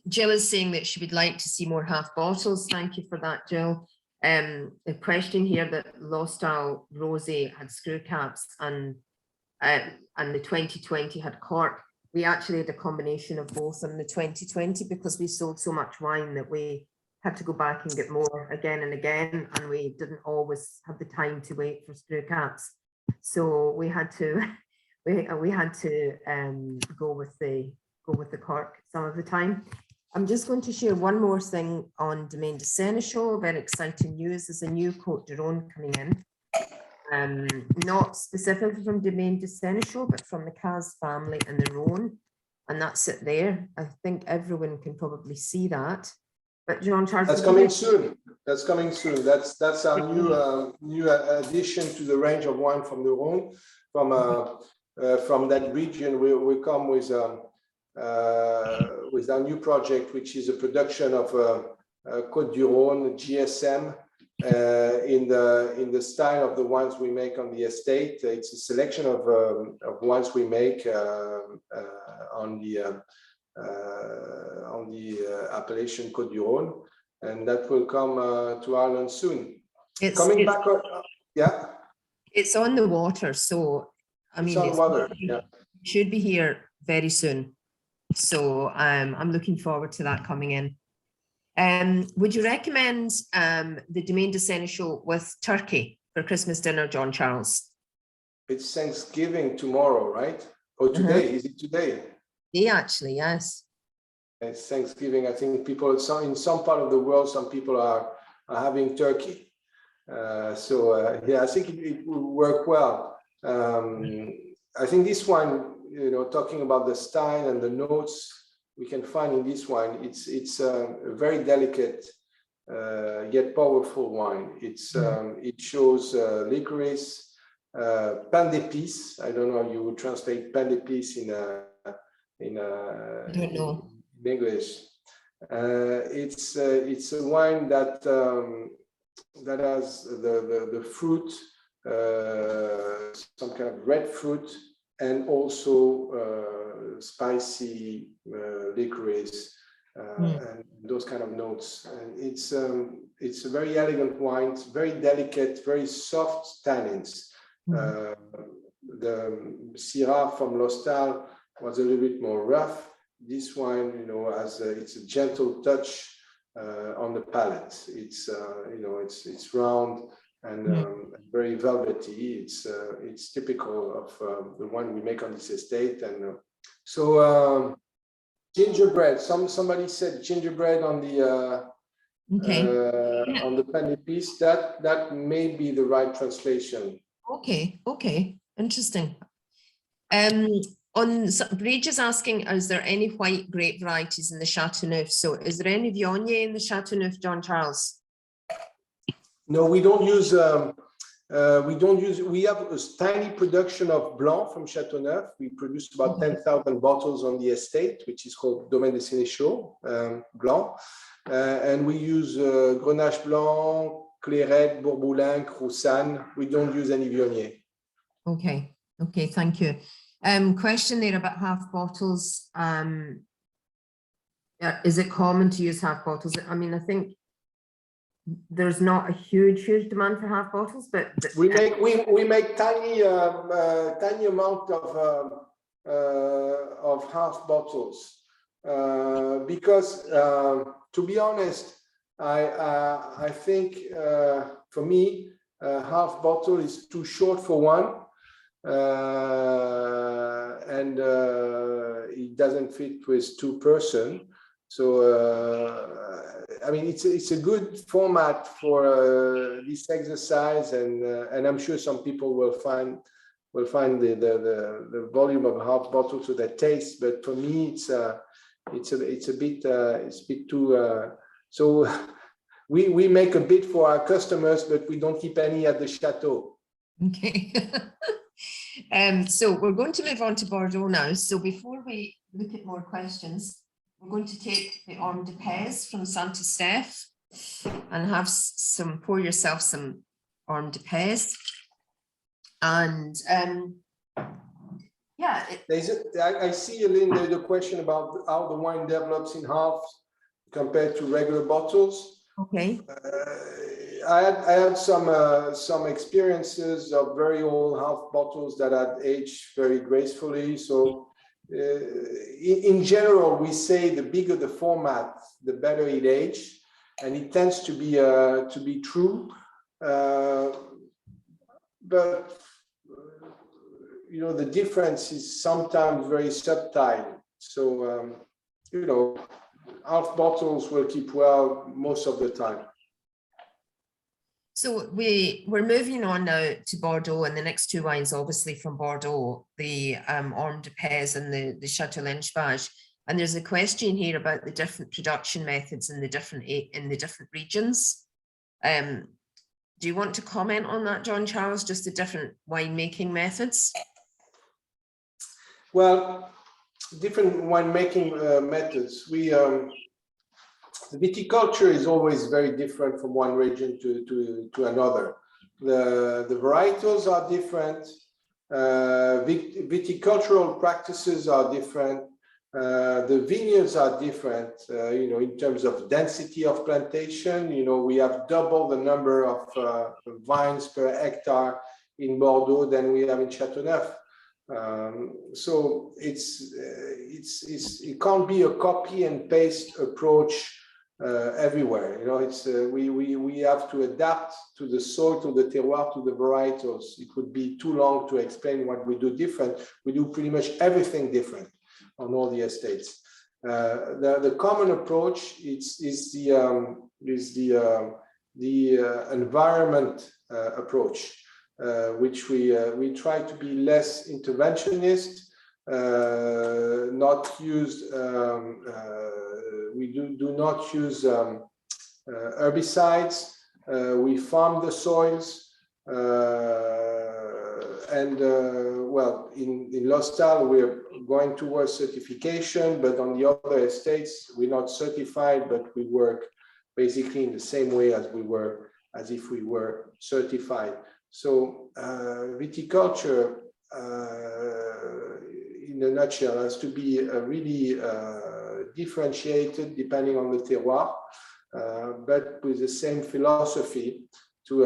Jill is saying that she would like to see more half bottles. Thank you for that, Jill. A question here that Lostal Rosé had screw caps and the 2020 had cork. We actually had a combination of both in the 2020 because we sold so much wine that we had to go back and get more again and again, and we didn't always have the time to wait for screw caps. So we had to we had to go with the cork some of the time. I'm just going to share one more thing on Domaine de Sénéchaux. Very exciting news. There's a new Côte du Rhône coming in, not specifically from Domaine de Sénéchaux, but from the Cazes family and the Rhône, and that's it there. I think everyone can probably see that. But Jean-Charles, that's coming soon. That's coming soon. That's our new addition to the range of wine from the Rhône, from that region. We come with our new project, which is a production of Côte du Rhône GSM in the style of the wines we make on the estate. It's a selection of wines we make on the appellation Côte du Rhône, and that will come to Ireland soon. It's on the water, so I mean, it's on water. Yeah, should be here very soon. So I'm looking forward to that coming in. Would you recommend the Domaine de Sénéchaux with turkey for Christmas dinner, Jean-Charles? It's Thanksgiving tomorrow, right? Or today? Is it today? Yeah, actually, yes. It's Thanksgiving. I think people in some part of the world, some people are having turkey. Yeah, I think it will work well. I think this one, talking about the style and the notes we can find in this wine, it's a very delicate yet powerful wine. It shows licorice, pain d'épices. I don't know how you would translate pain d'épices in English. It's a wine that has the fruit, some kind of red fruit, and also spicy licorice and those kind of notes. And it's a very elegant wine. It's very delicate, very soft tannins. The Syrah from Lostal was a little bit more rough. This wine, it's a gentle touch on the palate. It's it's round and very velvety. It's typical of the one we make on this estate. And so gingerbread. Somebody said gingerbread on the on the pain d'épices. That may be the right translation. Okay, interesting. Bridge is asking, is there any white grape varieties in the Châteauneuf? So is there any Viognier in the Châteauneuf, Jean-Charles? No, we don't use, we have a tiny production of Blanc from Châteauneuf. We produce about 10,000 bottles on the estate, which is called Domaine de Sénéchaux, Blanc. And we use Grenache Blanc, Clairette, Bourboulinque, Roussanne. We don't use any Viognier. Okay, thank you. Question there about half bottles. Is it common to use half bottles? I mean, I think there's not a huge demand for half bottles, but we make tiny amount of half bottles because to be honest, I think for me half bottle is too short for one. And it doesn't fit with two person. So I mean, it's a good format for this exercise, and I'm sure some people will find the volume of half bottle to their taste. But for me, it's a bit too. So we make a bit for our customers, but we don't keep any at the chateau. Okay. So we're going to move on to Bordeaux now. So before we look at more questions, we're going to take the Orme de Pez from Saint Estèphe and have some, pour yourself some Orme de Pez. And yeah. I see, Lynne, the question about how the wine develops in half compared to regular bottles. Okay. I had some experiences of very old half bottles that had aged very gracefully. So in general, we say the bigger the format, the better it ages, and it tends to be true. But you know, the difference is sometimes very subtle. So you know, half bottles will keep well most of the time. So we're moving on now to Bordeaux, and the next two wines, obviously from Bordeaux, the Orme de Pez and the Château Lynch-Bages. And there's a question here about the different production methods in the different regions. Do you want to comment on that, Jean-Charles? Just the different winemaking methods? Well, different winemaking methods. The viticulture is always very different from one region to another. The varietals are different. Viticultural practices are different. The vineyards are different, you know, in terms of density of plantation. You know, we have double the number of vines per hectare in Bordeaux than we have in Châteauneuf. So it can't be a copy and paste approach everywhere. You know, it's we have to adapt to the soil, to the terroir, to the varietals. It would be too long to explain what we do different. We do pretty much everything different on all the estates. The common approach is the environment approach, which we try to be less interventionist, not use. We do not use herbicides. We farm the soils, and well, in Lostal we're going towards certification, but on the other estates we're not certified, but we work basically in the same way as if we were certified. So viticulture, in a nutshell, has to be really differentiated depending on the terroir, but with the same philosophy to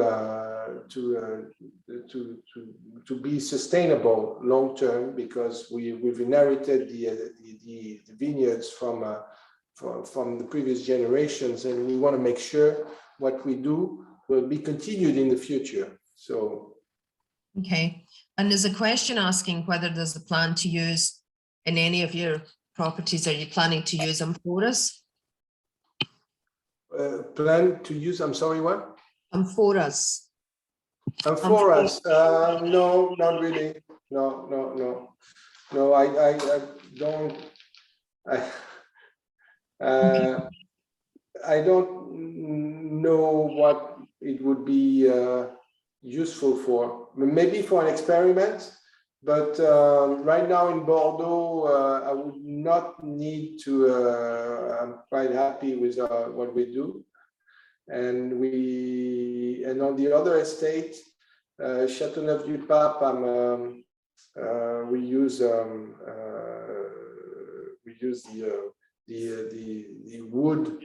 be sustainable long term, because we've inherited the vineyards from the previous generations, and we want to make sure what we do will be continued in the future. So, okay. And there's a question asking whether there's a plan to use in any of your properties. Are you planning to use amphoras? Plan to use, I'm sorry, what? Amphoras. Amphoras? No, not really. No. I don't. I don't know what it would be useful for. Maybe for an experiment, but right now in Bordeaux, I would not need to. I'm quite happy with what we do, and on the other estate, Châteauneuf-du-Pape, we use the wood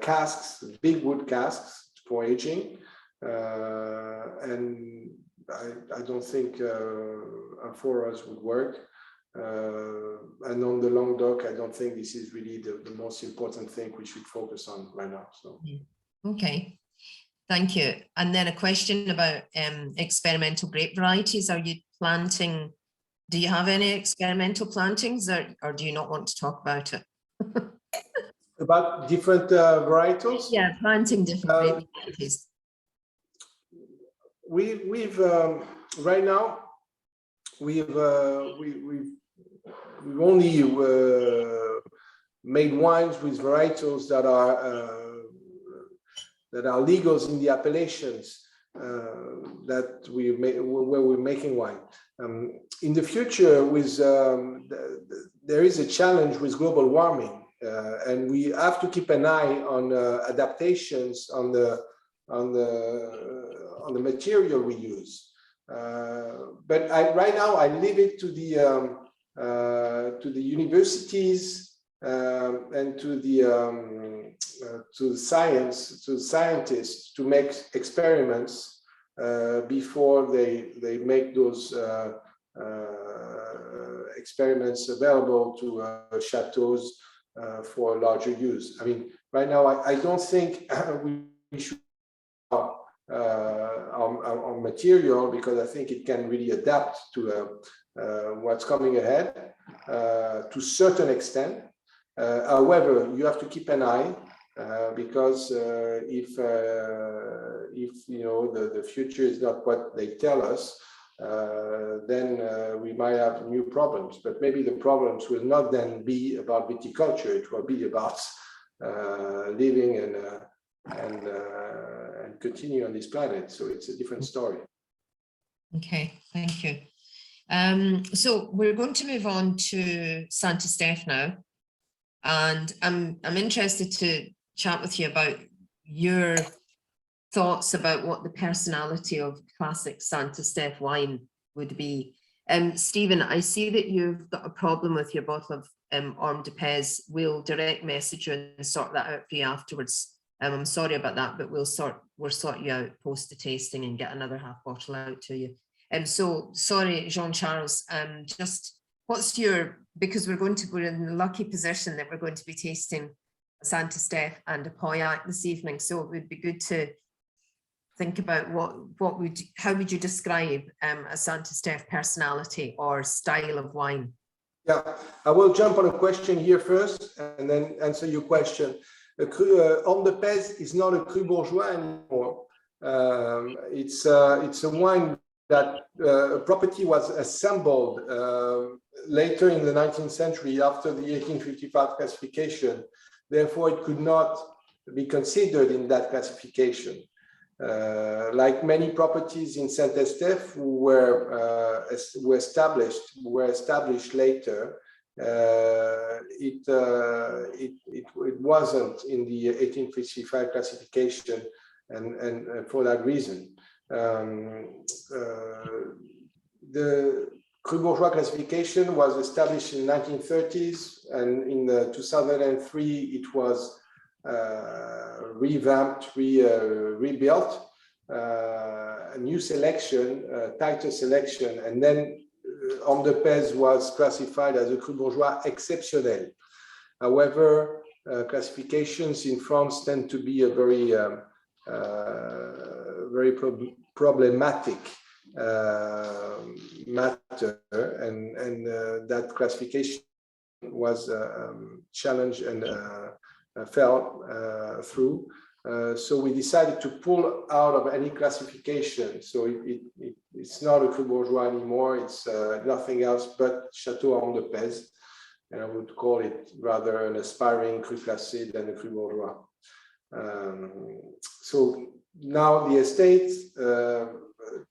casks, big wood casks for aging, and I don't think amphoras would work. And on the Languedoc, I don't think this is really the most important thing we should focus on right now. So, okay, thank you. And then a question about experimental grape varieties. Are you planting? Do you have any experimental plantings, or do you not want to talk about it? About different varietals? Yeah, planting different grape varieties. We've right now we've only made wines with varietals that are legals in the appellations. that where we're making wine. In the future, with there is a challenge with global warming, and we have to keep an eye on adaptations on the material we use. But right now I leave it to the universities and to the scientists to make experiments before they make those experiments available to chateaus for larger use. I mean, right now I don't think we should our material, because I think it can really adapt to what's coming ahead to a certain extent. However, you have to keep an eye because if you know the future is not what they tell us, then we might have new problems. But maybe the problems will not then be about viticulture; it will be about living and continue on this planet. So it's a different story. Okay, thank you. So we're going to move on to Saint-Estèphe now, and I'm interested to chat with you about your thoughts about what the personality of classic Saint-Estèphe wine would be. Stephen, I see that you've got a problem with your bottle of Orme de Pez. We'll direct message you and sort that out for you afterwards. I'm sorry about that, but we'll sort you out post the tasting and get another half bottle out to you. So sorry, Jean-Charles, just what's your, because we're in the lucky position that we're going to be tasting a Saint-Estèphe and a Pauillac this evening. So it would be good to think about how would you describe a Saint-Estèphe personality or style of wine? Yeah, I will jump on a question here first and then answer your question. Orme de Pez is not a Cru Bourgeois anymore. It's a wine that a property was assembled later in the 19th century after the 1855 classification. Therefore, it could not be considered in that classification. Like many properties in Saint-Estèphe were established later, it wasn't in the 1855 classification, and for that reason. The Cru Bourgeois classification was established in the 1930s, and in 2003 it was revamped, rebuilt, a new selection, tighter selection, and then Orme de Pez was classified as a Cru Bourgeois exceptionnel. However, classifications in France tend to be a very problematic matter, and that classification was challenged and fell through. So we decided to pull out of any classification. So it's not a Cru Bourgeois anymore. It's nothing else but Château Orme de Pez. And I would call it rather an aspiring Cru Classé than a Cru Bourgeois. So now the estate,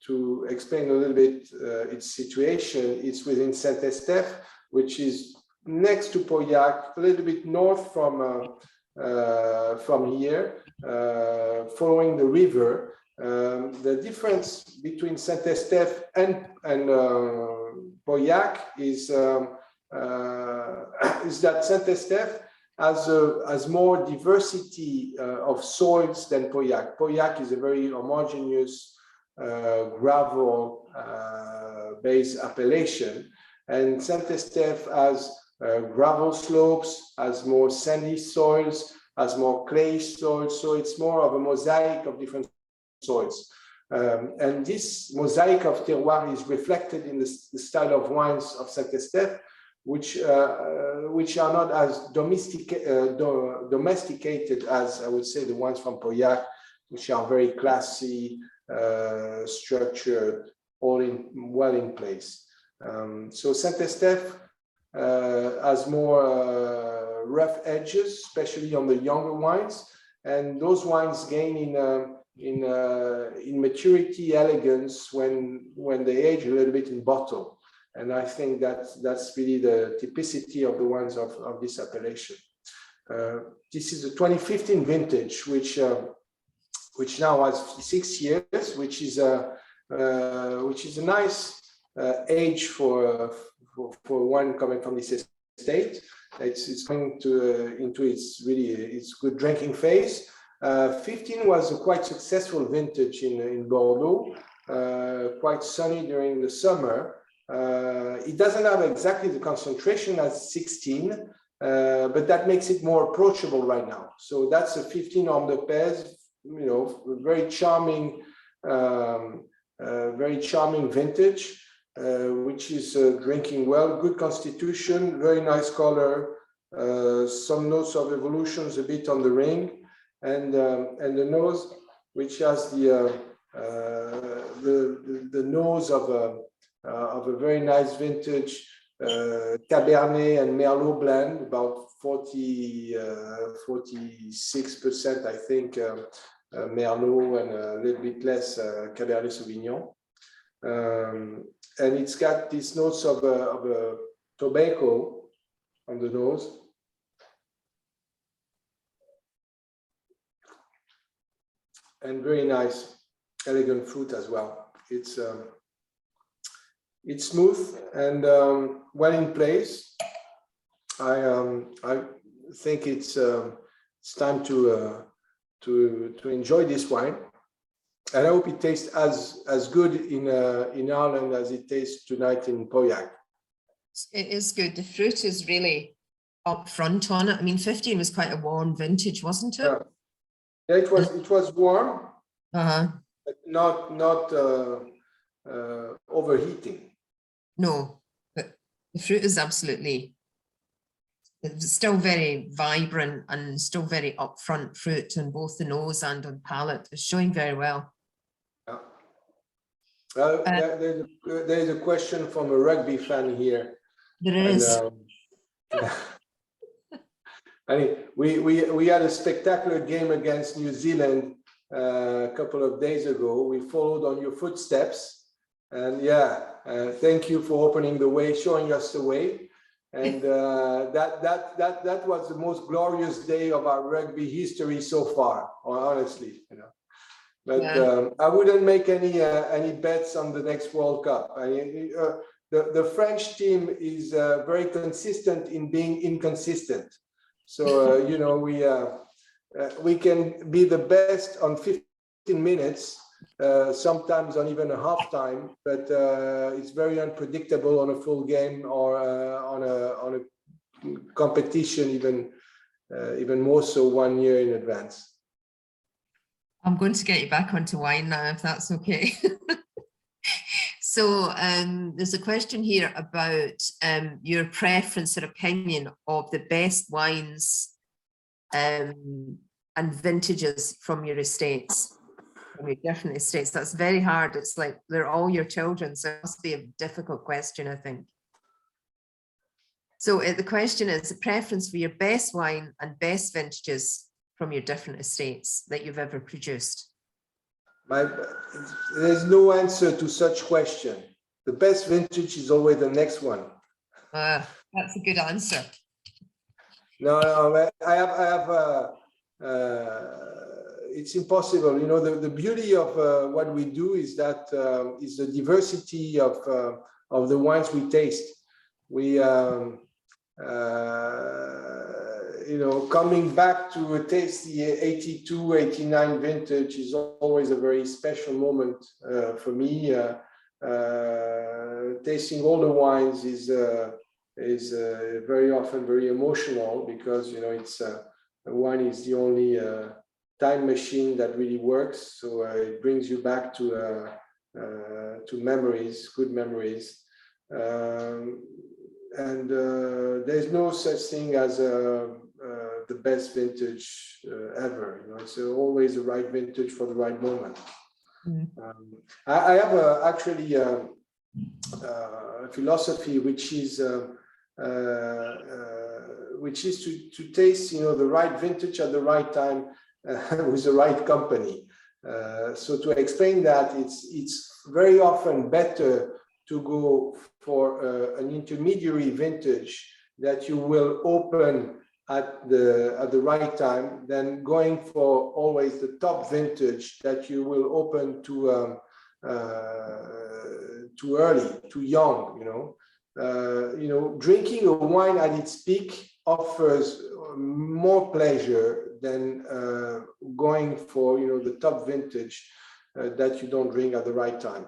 to explain a little bit its situation, it's within Saint-Estèphe, which is next to Pauillac, a little bit north from here, following the river. The difference between Saint-Estèphe and Pauillac is that Saint-Estèphe has more diversity of soils than Pauillac. Pauillac is a very homogeneous gravel based appellation, and Saint-Estèphe has gravel slopes, has more sandy soils, has more clay soils, so it's more of a mosaic of different soils. And this mosaic of terroir is reflected in the style of wines of Saint-Estèphe, which are not as domesticated as, I would say, the ones from Pauillac, which are very classy, structured, well in place. So Saint-Estèphe has more rough edges, especially on the younger wines, and those wines gain in maturity, elegance when they age a little bit in bottle. And I think that's really the typicity of the wines of this appellation. This is a 2015 vintage, which now has 6 years, which is a nice age for wine coming from this estate. It's coming into its good drinking phase. 15 was a quite successful vintage in Bordeaux, quite sunny during the summer. It doesn't have exactly the concentration as 16, but that makes it more approachable right now. So that's a 15 Homme de Pèse, very charming vintage, which is drinking well, good constitution, very nice color, some notes of evolutions a bit on the ring, and the nose, which has the nose of a very nice vintage Cabernet and Merlot blend, about 46%, I think, Merlot and a little bit less Cabernet Sauvignon. And it's got these notes of a tobacco on the nose. And very nice, elegant fruit as well. It's smooth and well in place. I think it's time to enjoy this wine, and I hope it tastes as good in Ireland as it tastes tonight in Pauillac. It is good. The fruit is really up front on it. I mean, 15 was quite a warm vintage, wasn't it? Yeah, it was warm, but not overheating. No, but the fruit is it's still very vibrant and still very upfront fruit on both the nose and on palate. It's showing very well. Yeah. There's a question from a rugby fan here. There is. I mean, we had a spectacular game against New Zealand a couple of days ago. We followed on your footsteps, and thank you for opening the way, showing us the way. And that was the most glorious day of our rugby history so far, honestly, But I wouldn't make any bets on the next World Cup. I mean, the French team is very consistent in being inconsistent. So we can be the best on 15 minutes, sometimes on even a half time, but it's very unpredictable on a full game or on a competition, even more so 1 year in advance. I'm going to get you back onto wine now, if that's okay. So there's a question here about your preference or opinion of the best wines and vintages from your estates, from your different estates. That's very hard. It's like they're all your children, so it must be a difficult question, I think. So the question is a preference for your best wine and best vintages from your different estates that you've ever produced. There's no answer to such question. The best vintage is always the next one. That's a good answer. No, I have it's impossible. The beauty of what we do is that is the diversity of the wines we taste. We coming back to taste the 82, 89 vintage is always a very special moment for me. Tasting all the wines is very often very emotional because it's wine is the only time machine that really works. So it brings you back to memories, good memories. And there's no such thing as the best vintage ever. It's always the right vintage for the right moment. I have actually a philosophy which is to taste the right vintage at the right time with the right company. So to explain that, it's very often better to go for an intermediary vintage that you will open at the right time than going for always the top vintage that you will open too early, too young. Drinking a wine at its peak offers more pleasure than going for the top vintage that you don't drink at the right time.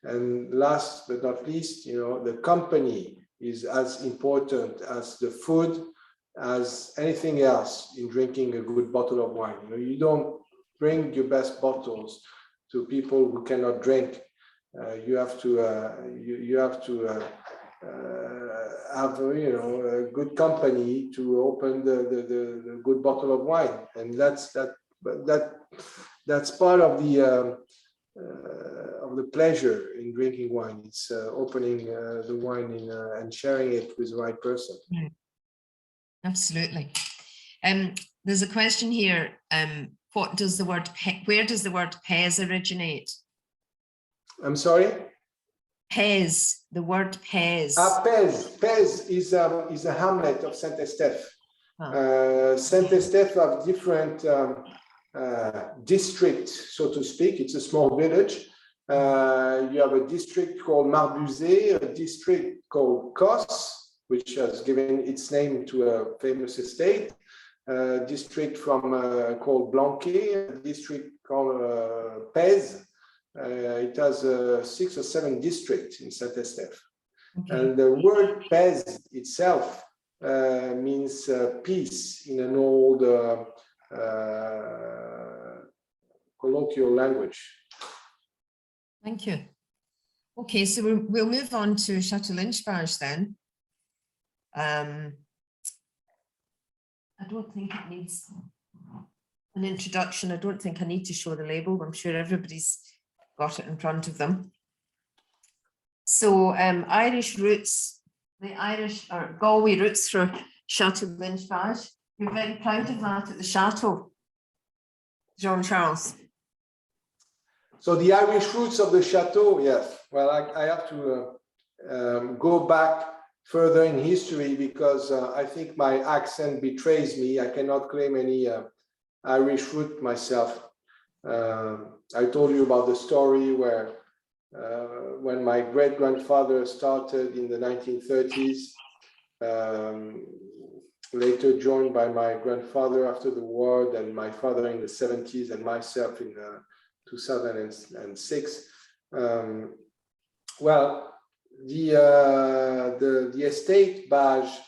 And last but not least, the company is as important as the food, as anything else in drinking a good bottle of wine. You don't bring your best bottles to people who cannot drink. You have to have a good company to open the good bottle of wine, and that's part of the pleasure in drinking wine. It's opening the wine and sharing it with the right person. Right. Absolutely. There's a question here. Where does the word Pez originate? I'm sorry? Pez, the word Pez. Pez. Pez is a hamlet of Saint-Estèphe. Saint-Estèphe have different districts, so to speak. It's a small village. You have a district called Marbuzet, a district called Cos, which has given its name to a famous estate, a district called Blanquet, a district called Pez. It has 6 or 7 districts in Saint-Estèphe. Okay. And the word Pez itself means peace in an old colloquial language. Thank you. Okay, so we'll move on to Château Lynch-Bages then. I don't think it needs an introduction. I don't think I need to show the label. I'm sure everybody's got it in front of them. So Irish roots, the Irish or Galway roots for Château Lynch-Bages. You're very proud of that at the Chateau, Jean-Charles. So the Irish roots of the Chateau, yes. Well, I have to go back further in history because I think my accent betrays me. I cannot claim any Irish root myself. I told you about the story where when my great-grandfather started in the 1930s, later joined by my grandfather after the war, then my father in the 70s and myself in 2006. Well, the estate Bages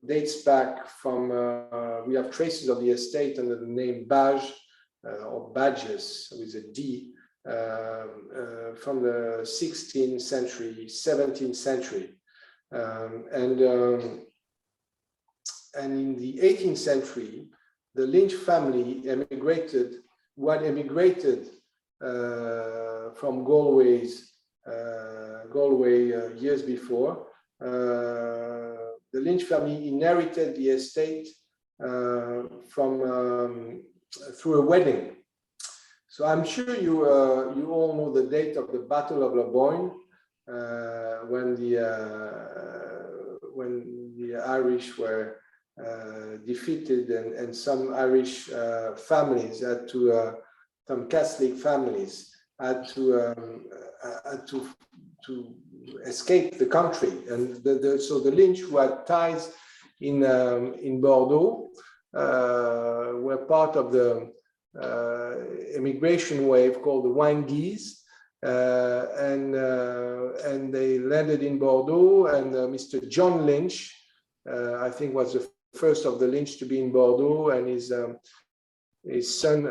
dates back from, we have traces of the estate under the name Bages or Bages with a D from the 16th century, 17th century. And in the 18th century, the Lynch family emigrated from Galway years before. The Lynch family inherited the estate through a wedding. So I'm sure you all know the date of the Battle of Laboyne, when the Irish were defeated, and some Irish families had to, some Catholic families had to escape the country, and so the Lynch, who had ties in Bordeaux, were part of the immigration wave called the Windies, and they landed in Bordeaux, and Mr. John Lynch, I think, was the first of the Lynch to be in Bordeaux, and his son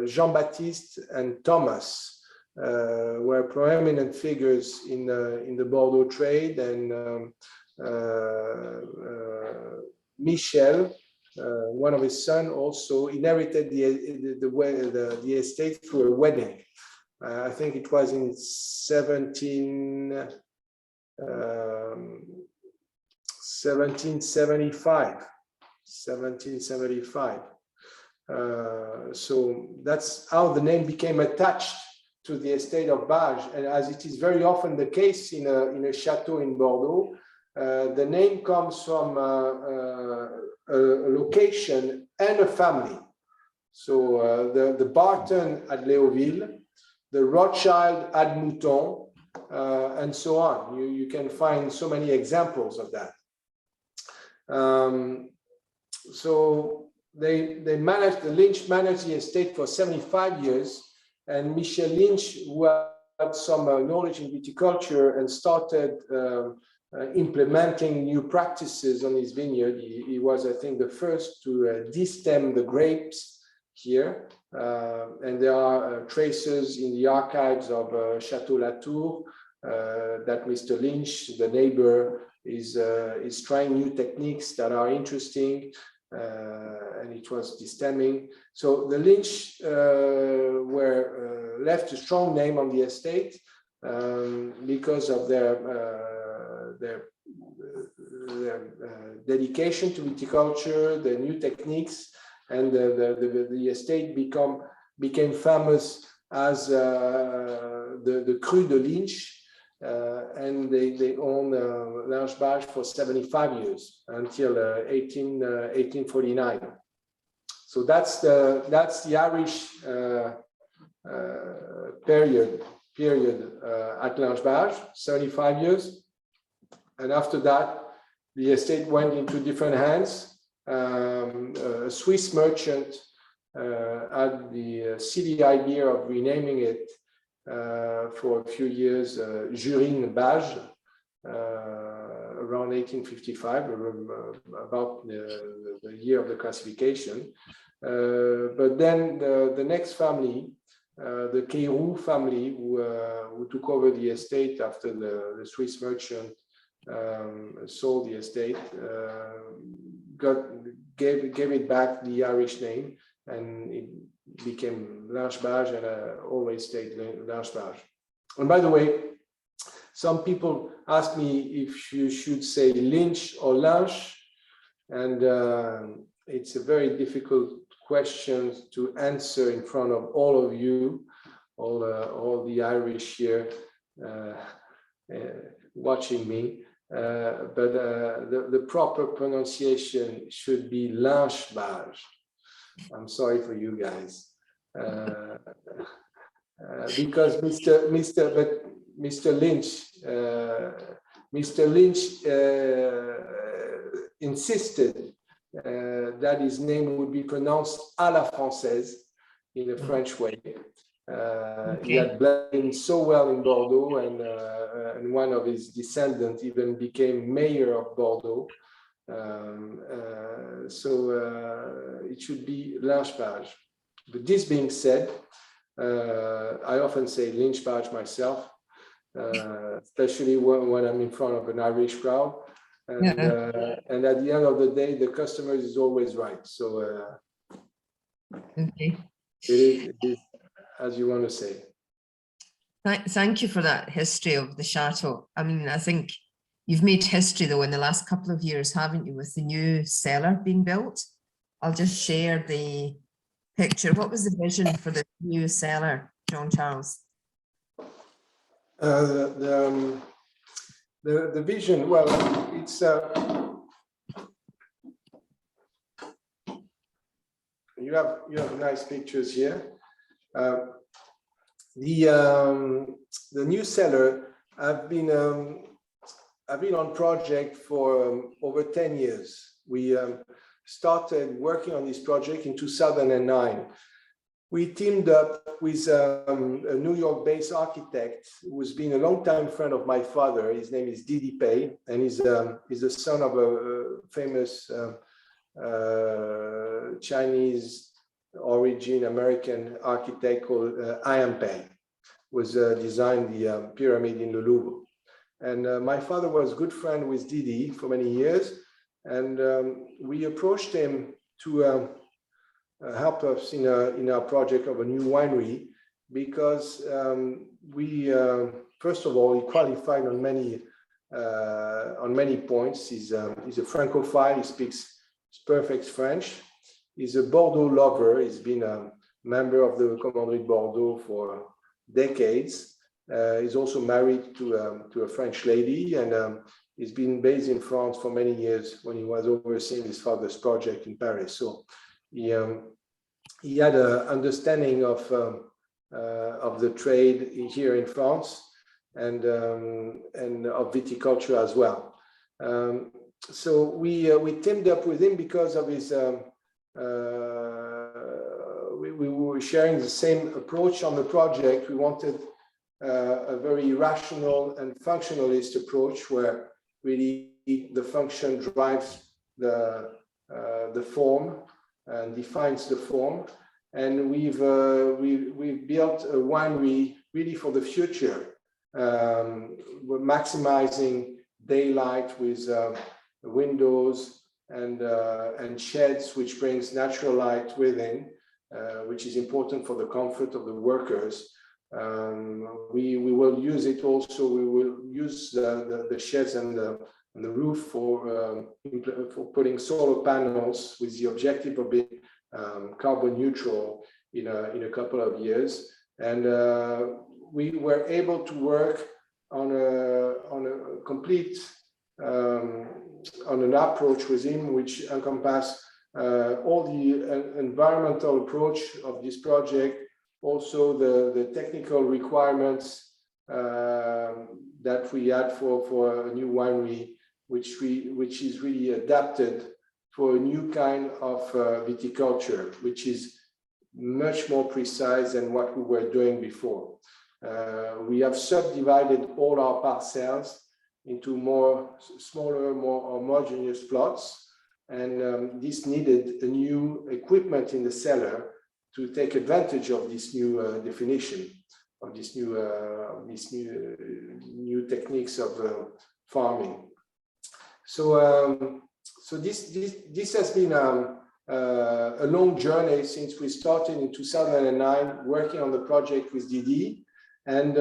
Jean-Baptiste and Thomas were prominent figures in the Bordeaux trade, and Michel, one of his sons, also inherited the estate through a wedding. I think it was in 1775. So that's how the name became attached to the estate of Bages. And as it is very often the case in a chateau in Bordeaux, the name comes from a location and a family. So the Barton at Léoville, the Rothschild at Mouton, and so on. You can find so many examples of that. So the Lynch managed the estate for 75 years, and Michel Lynch, who had some knowledge in viticulture and started implementing new practices on his vineyard. He was, I think, the first to destem the grapes here. And there are traces in the archives of Château Latour that Mr. Lynch, the neighbor, is trying new techniques that are interesting. And it was destemming. So the Lynch were left a strong name on the estate because of their dedication to viticulture, the new techniques, and the estate became famous as the Cru de Lynch. And they owned Lynch-Bages for 75 years until 1849. So that's the Irish period at Lynch-Bages, 75 years. And after that, the estate went into different hands. A Swiss merchant had the silly idea of renaming it for a few years, Jurin Bages, around 1855, about the year of the classification. But then the next family, the Cayrou family, who took over the estate after the Swiss merchant sold the estate, gave it back the Irish name, and it became Lynch-Bages and always stayed Lynch-Bages. And by the way, some people ask me if you should say Lynch or Lynch, and it's a very difficult question to answer in front of all of you, all the Irish here watching me. But the proper pronunciation should be Lynch-Bages. I'm sorry for you guys, because Mr. Lynch insisted that his name would be pronounced à la française, in a French way. He had blended so well in Bordeaux, and one of his descendants even became mayor of Bordeaux. So it should be Lynch-Bages. But this being said, I often say Lynch-Bages myself, especially when I'm in front of an Irish crowd. And at the end of the day, the customer is always right. So it is as you want to say. Thank you for that history of the chateau. I mean, I think you've made history though in the last couple of years, haven't you, with the new cellar being built? I'll just share the picture. What was the vision for the new cellar, Jean-Charles? The vision, well, it's you have nice pictures here. The new cellar, I've been on project for over 10 years. We started working on this project in 2009. We teamed up with a New York-based architect who's been a long-time friend of my father. His name is Didi Pei, and he's the son of a famous Chinese origin American architect called Ian Pei, was designed the pyramid in the Louvre. And my father was good friend with Didi for many years, and we approached him to help us in our project of a new winery, because we first of all, he qualified on many points. He's a Francophile. He speaks perfect French. is a Bordeaux lover. He's been a member of the Commandery de Bordeaux for decades. He's also married to a French lady, and he's been based in France for many years when he was overseeing his father's project in Paris. So he had an understanding of the trade here in France and of viticulture as well. So we teamed up with him because of his. We were sharing the same approach on the project. We wanted a very rational and functionalist approach, where really the function drives the form and defines the form. And we've built a winery really for the future. We're maximizing daylight with windows and sheds, which brings natural light within, which is important for the comfort of the workers. We will use it also. We will use the sheds and the roof for putting solar panels, with the objective of being carbon neutral in a couple of years. And we were able to work on a complete on an approach with him, which encompass all the environmental approach of this project, also the technical requirements that we had for a new winery, which is really adapted for a new kind of viticulture, which is much more precise than what we were doing before. We have subdivided all our parcels into smaller, more homogeneous plots, and this needed a new equipment in the cellar to take advantage of this new definition, of this new techniques of farming. So this has been a long journey since we started in 2009 working on the project with Didi, and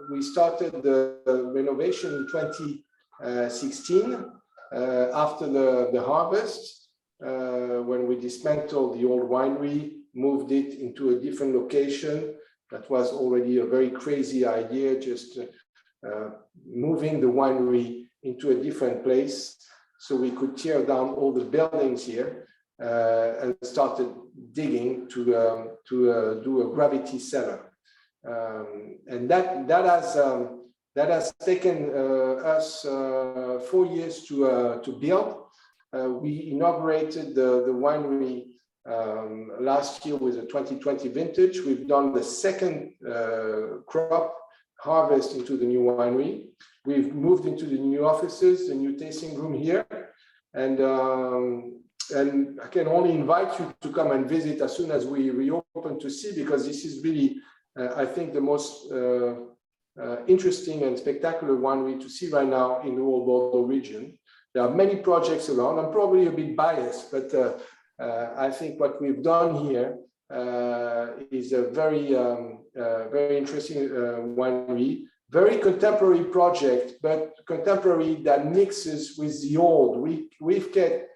we started the renovation in 2016 after the harvest, when we dismantled the old winery, moved it into a different location. That was already a very crazy idea, just moving the winery into a different place so we could tear down all the buildings here and started digging to do a gravity cellar. And that has taken us 4 years to build. We inaugurated the winery last year with a 2020 vintage. We've done the second crop harvest into the new winery. We've moved into the new offices, the new tasting room here, and I can only invite you to come and visit as soon as we reopen to see, because this is really, I think, the most interesting and spectacular winery to see right now in the whole Bordeaux region. There are many projects around. I'm probably a bit biased, but I think what we've done here is a very interesting winery, very contemporary project, but contemporary that mixes with the old. We've kept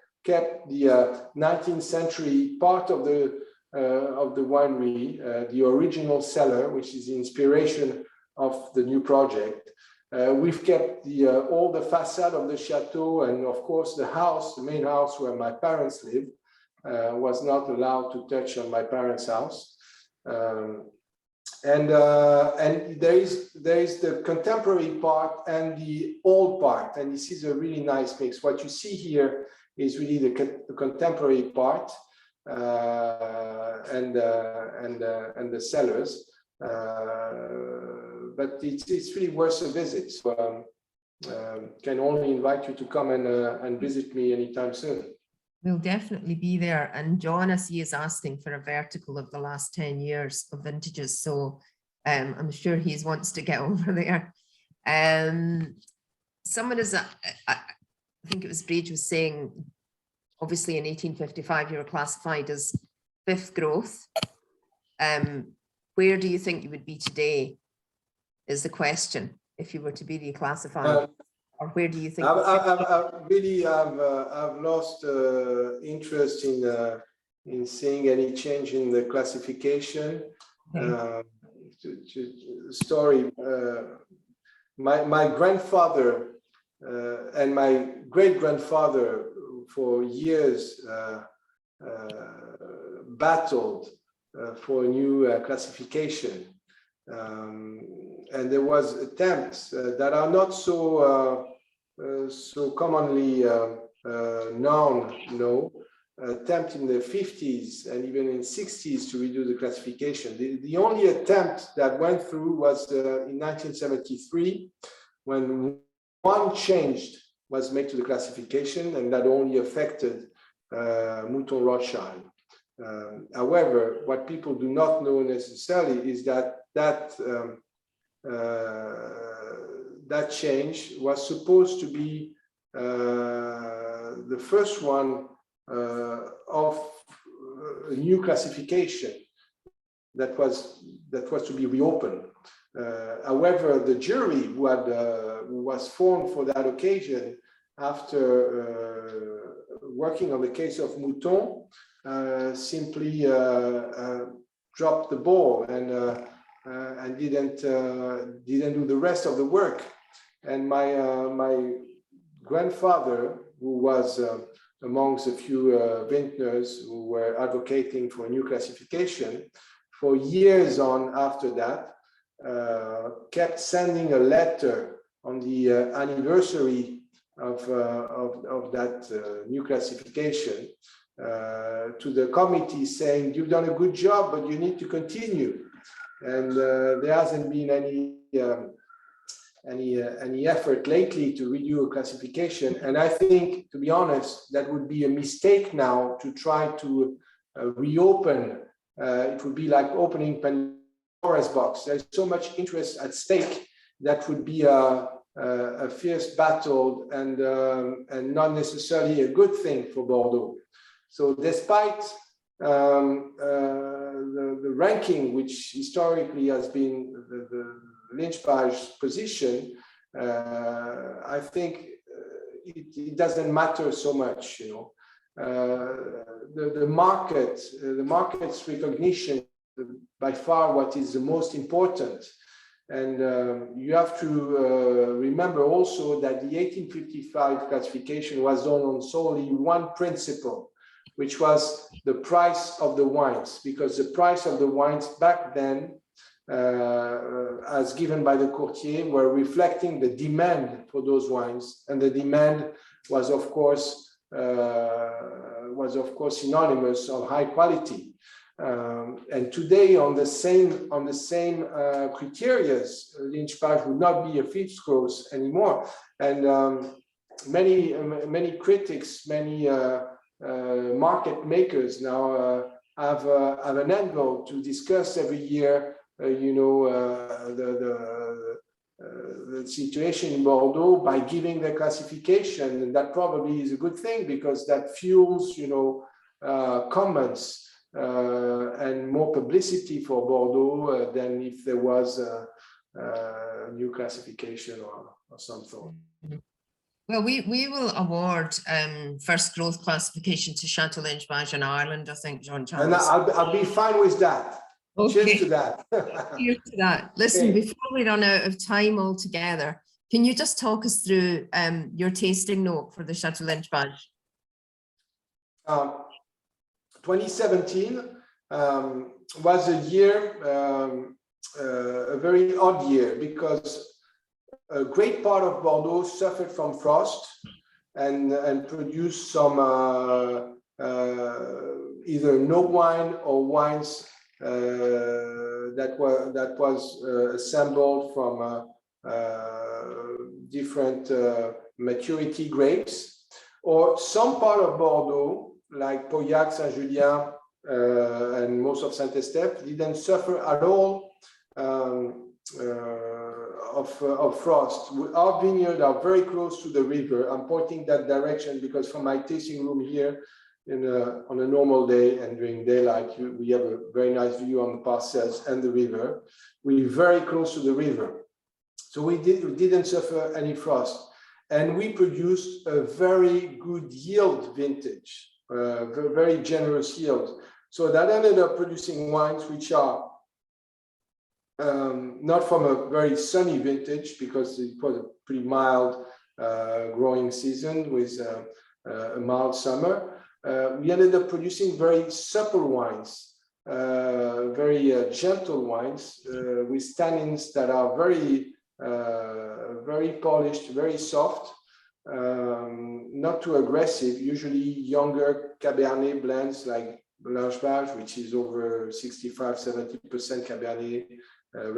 the 19th century part of the winery, the original cellar, which is the inspiration of the new project. We've kept all the facade of the chateau, and of course the house, the main house where my parents live, was not allowed to touch on my parents' house. And there is the contemporary part and the old part, and this is a really nice mix. What you see here is really the contemporary part and the cellars, but it's really worth a visit. So can only invite you to come and visit me anytime soon. We'll definitely be there. And John, I see, is asking for a vertical of the last 10 years of vintages. So I'm sure he wants to get over there. Someone is, I think it was Bages was saying, obviously in 1855, you were classified as 5th growth. Where do you think you would be today is the question, if you were to be reclassified? or where do you think? I've lost interest in seeing any change in the classification. Story. My grandfather and my great-grandfather for years battled for a new classification. And there was attempts that are not so commonly known, attempt in the 50s and even in 60s to redo the classification. The only attempt that went through was in 1973, when one change was made to the classification, and that only affected Mouton Rothschild. However, what people do not know necessarily is that change was supposed to be the first one of a new classification that was to be reopened. However, the jury who was formed for that occasion, after working on the case of Mouton, simply dropped the ball and didn't do the rest of the work. And my grandfather, who was amongst a few vintners who were advocating for a new classification, for years on after that, kept sending a letter on the anniversary of that new classification to the committee, saying, "You've done a good job, but you need to continue." And there hasn't been any effort lately to redo a classification. And I think, to be honest, that would be a mistake now to try to reopen. It would be like opening Pandora's box. There's so much interest at stake that would be a fierce battle and not necessarily a good thing for Bordeaux. So despite the ranking, which historically has been the Lynch-Bages position, I think it doesn't matter so much, The market's recognition, by far what is the most important. And you have to remember also that the 1855 classification was done on solely one principle, which was the price of the wines, because the price of the wines back then, as given by the courtier, were reflecting the demand for those wines, and the demand was of course synonymous of high quality. And today, on the same criteria, Lynch-Bages would not be a Fifth Cross anymore. And many critics, many market makers now have an angle to discuss every year, the situation in Bordeaux by giving the classification. And that probably is a good thing, because that fuels, comments and more publicity for Bordeaux than if there was a new classification or something. Well, we will award first growth classification to Château Lynch-Bages in Ireland, I think, Jean-Charles. And I'll be fine with that. Okay. Cheers to that. Cheers to that. Listen, okay. Before we run out of time altogether, can you just talk us through your tasting note for the Château Lynch-Bages? 2017 was a year, a very odd year, because a great part of Bordeaux suffered from frost and produced some either no wine or wines that was assembled from different maturity grapes, or some part of Bordeaux, like Pauillac, Saint-Julien, and most of Saint-Estèphe, didn't suffer at all of frost. Our vineyards are very close to the river. I'm pointing that direction because from my tasting room here, on a normal day and during daylight, we have a very nice view on the parcels and the river. We're very close to the river. So we didn't suffer any frost. and we produced a very good yield vintage, very generous yield. So that ended up producing wines which are not from a very sunny vintage, because it was a pretty mild growing season with a mild summer. We ended up producing very supple wines, very gentle wines with tannins that are very polished, very soft, not too aggressive. Usually younger Cabernet blends like Lynch-Bages, which is over 65-70% Cabernet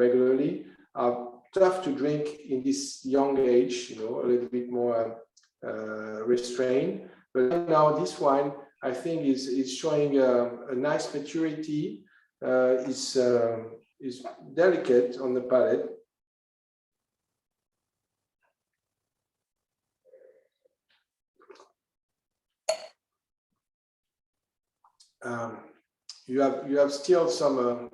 regularly, are tough to drink in this young age, a little bit more restrained. But now this wine, I think, is showing a nice maturity. Is delicate on the palate. You have still some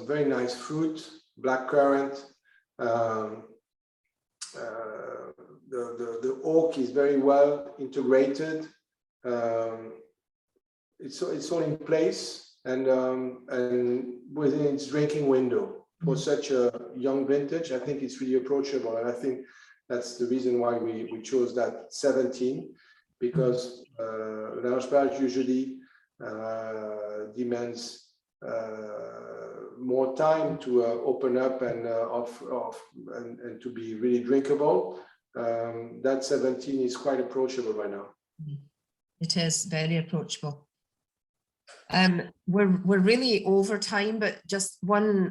very nice fruit, blackcurrant. The oak is very well integrated. It's all in place and within its drinking window for such a young vintage. I think it's really approachable, and I think that's the reason why we chose that 17, because Lynch-Bages usually demands more time to open up and to be really drinkable. That 17 is quite approachable right now. It is very approachable. We're really over time, but just a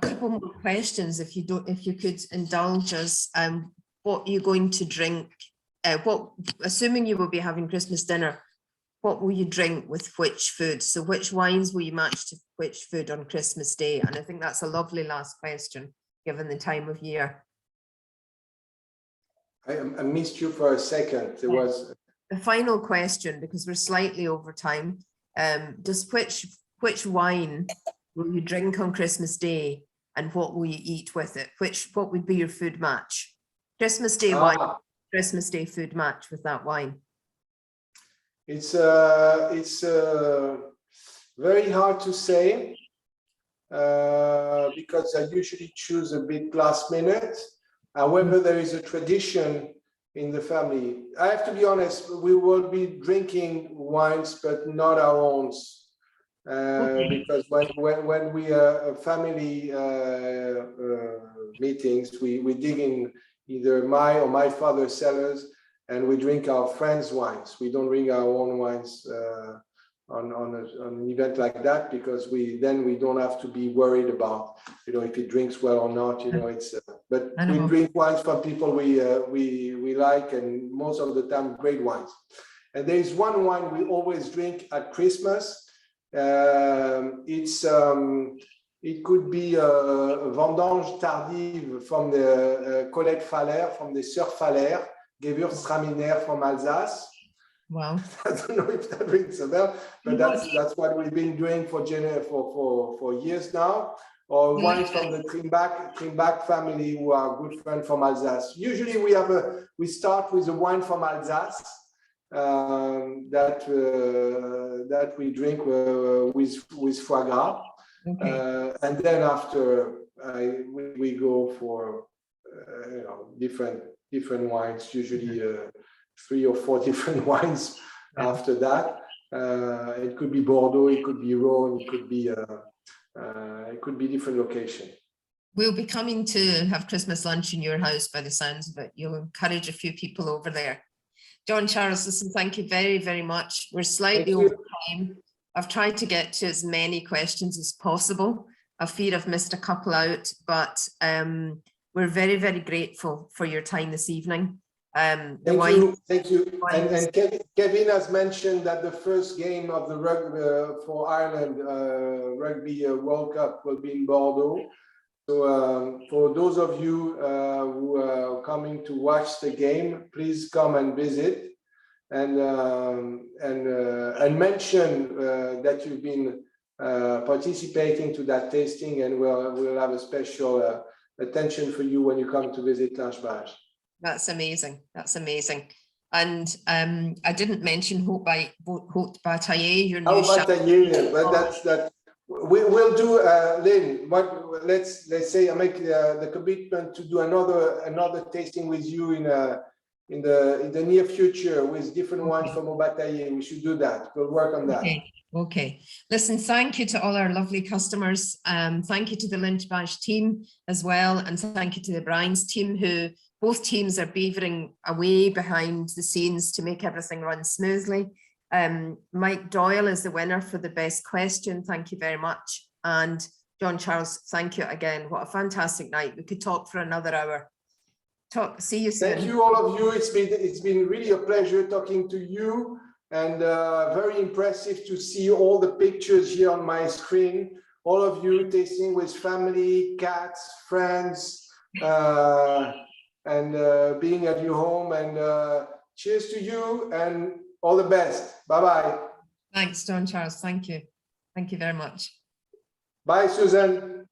couple more questions, if you could indulge us. What are you going to drink? Assuming you will be having Christmas dinner, what will you drink with which food? So which wines will you match to which food on Christmas Day? And I think that's a lovely last question, given the time of year. I missed you for a second. There was the final question, because we're slightly over time. Just which wine will you drink on Christmas Day, and what will you eat with it? What would be your food match? Christmas Day wine, Christmas Day food match with that wine. It's very hard to say because I usually choose a bit last minute. However, there is a tradition in the family. I have to be honest, we will be drinking wines, but not our own. Because when we are family meetings, we dig in either my or my father's cellars, and we drink our friends' wines. We don't drink our own wines on an event like that, because we don't have to be worried about if it drinks well or not. But we drink wines from people we like, and most of the time great wines. And there is one wine we always drink at Christmas. It could be Vendange Tardive from the Colette Faller, from the Sœur Faller, Gewürztraminer from Alsace. Wow. I don't know if that rings a bell, but that's what we've been doing for years now. Or wines from the Trimbach family, who are good friends from Alsace. Usually we start with a wine from Alsace that we drink with foie gras. Okay. And then after we go for different wines, usually 3 or 4 different wines after that. It could be Bordeaux, it could be Rhône, it could be different location. We'll be coming to have Christmas lunch in your house by the sounds of it. You'll encourage a few people over there. Jean-Charles, listen, thank you very, very much. We're slightly over time. I've tried to get to as many questions as possible. I fear I've missed a couple out, but we're very, very grateful for your time this evening. Thank you. And Kevin has mentioned that the first game of the rugby for Ireland Rugby World Cup will be in Bordeaux. So for those of you who are coming to watch the game, please come and visit, and mention that you've been participating to that tasting, and we'll have a special attention for you when you come to visit Lynch-Bages. That's amazing. That's amazing. And I didn't mention Haute Bataille, your new Bataille, but that. We'll do, Lynne. Let's say I make the commitment to do another tasting with you in the near future with different wines from Bataille. We should do that. We'll work on that. Okay. Listen, thank you to all our lovely customers. Thank you to the Lynch-Bages team as well, and thank you to the Brian's team, who both teams are beavering away behind the scenes to make everything run smoothly. Mike Doyle is the winner for the best question. Thank you very much. And Jean-Charles, thank you again. What a fantastic night. We could talk for another hour. See you soon. Thank you, all of you. It's been really a pleasure talking to you, and very impressive to see all the pictures here on my screen. All of you tasting with family, cats, friends, and being at your home. And cheers to you, and all the best. Bye-bye. Thanks, Jean-Charles. Thank you. Thank you very much. Bye, Susan.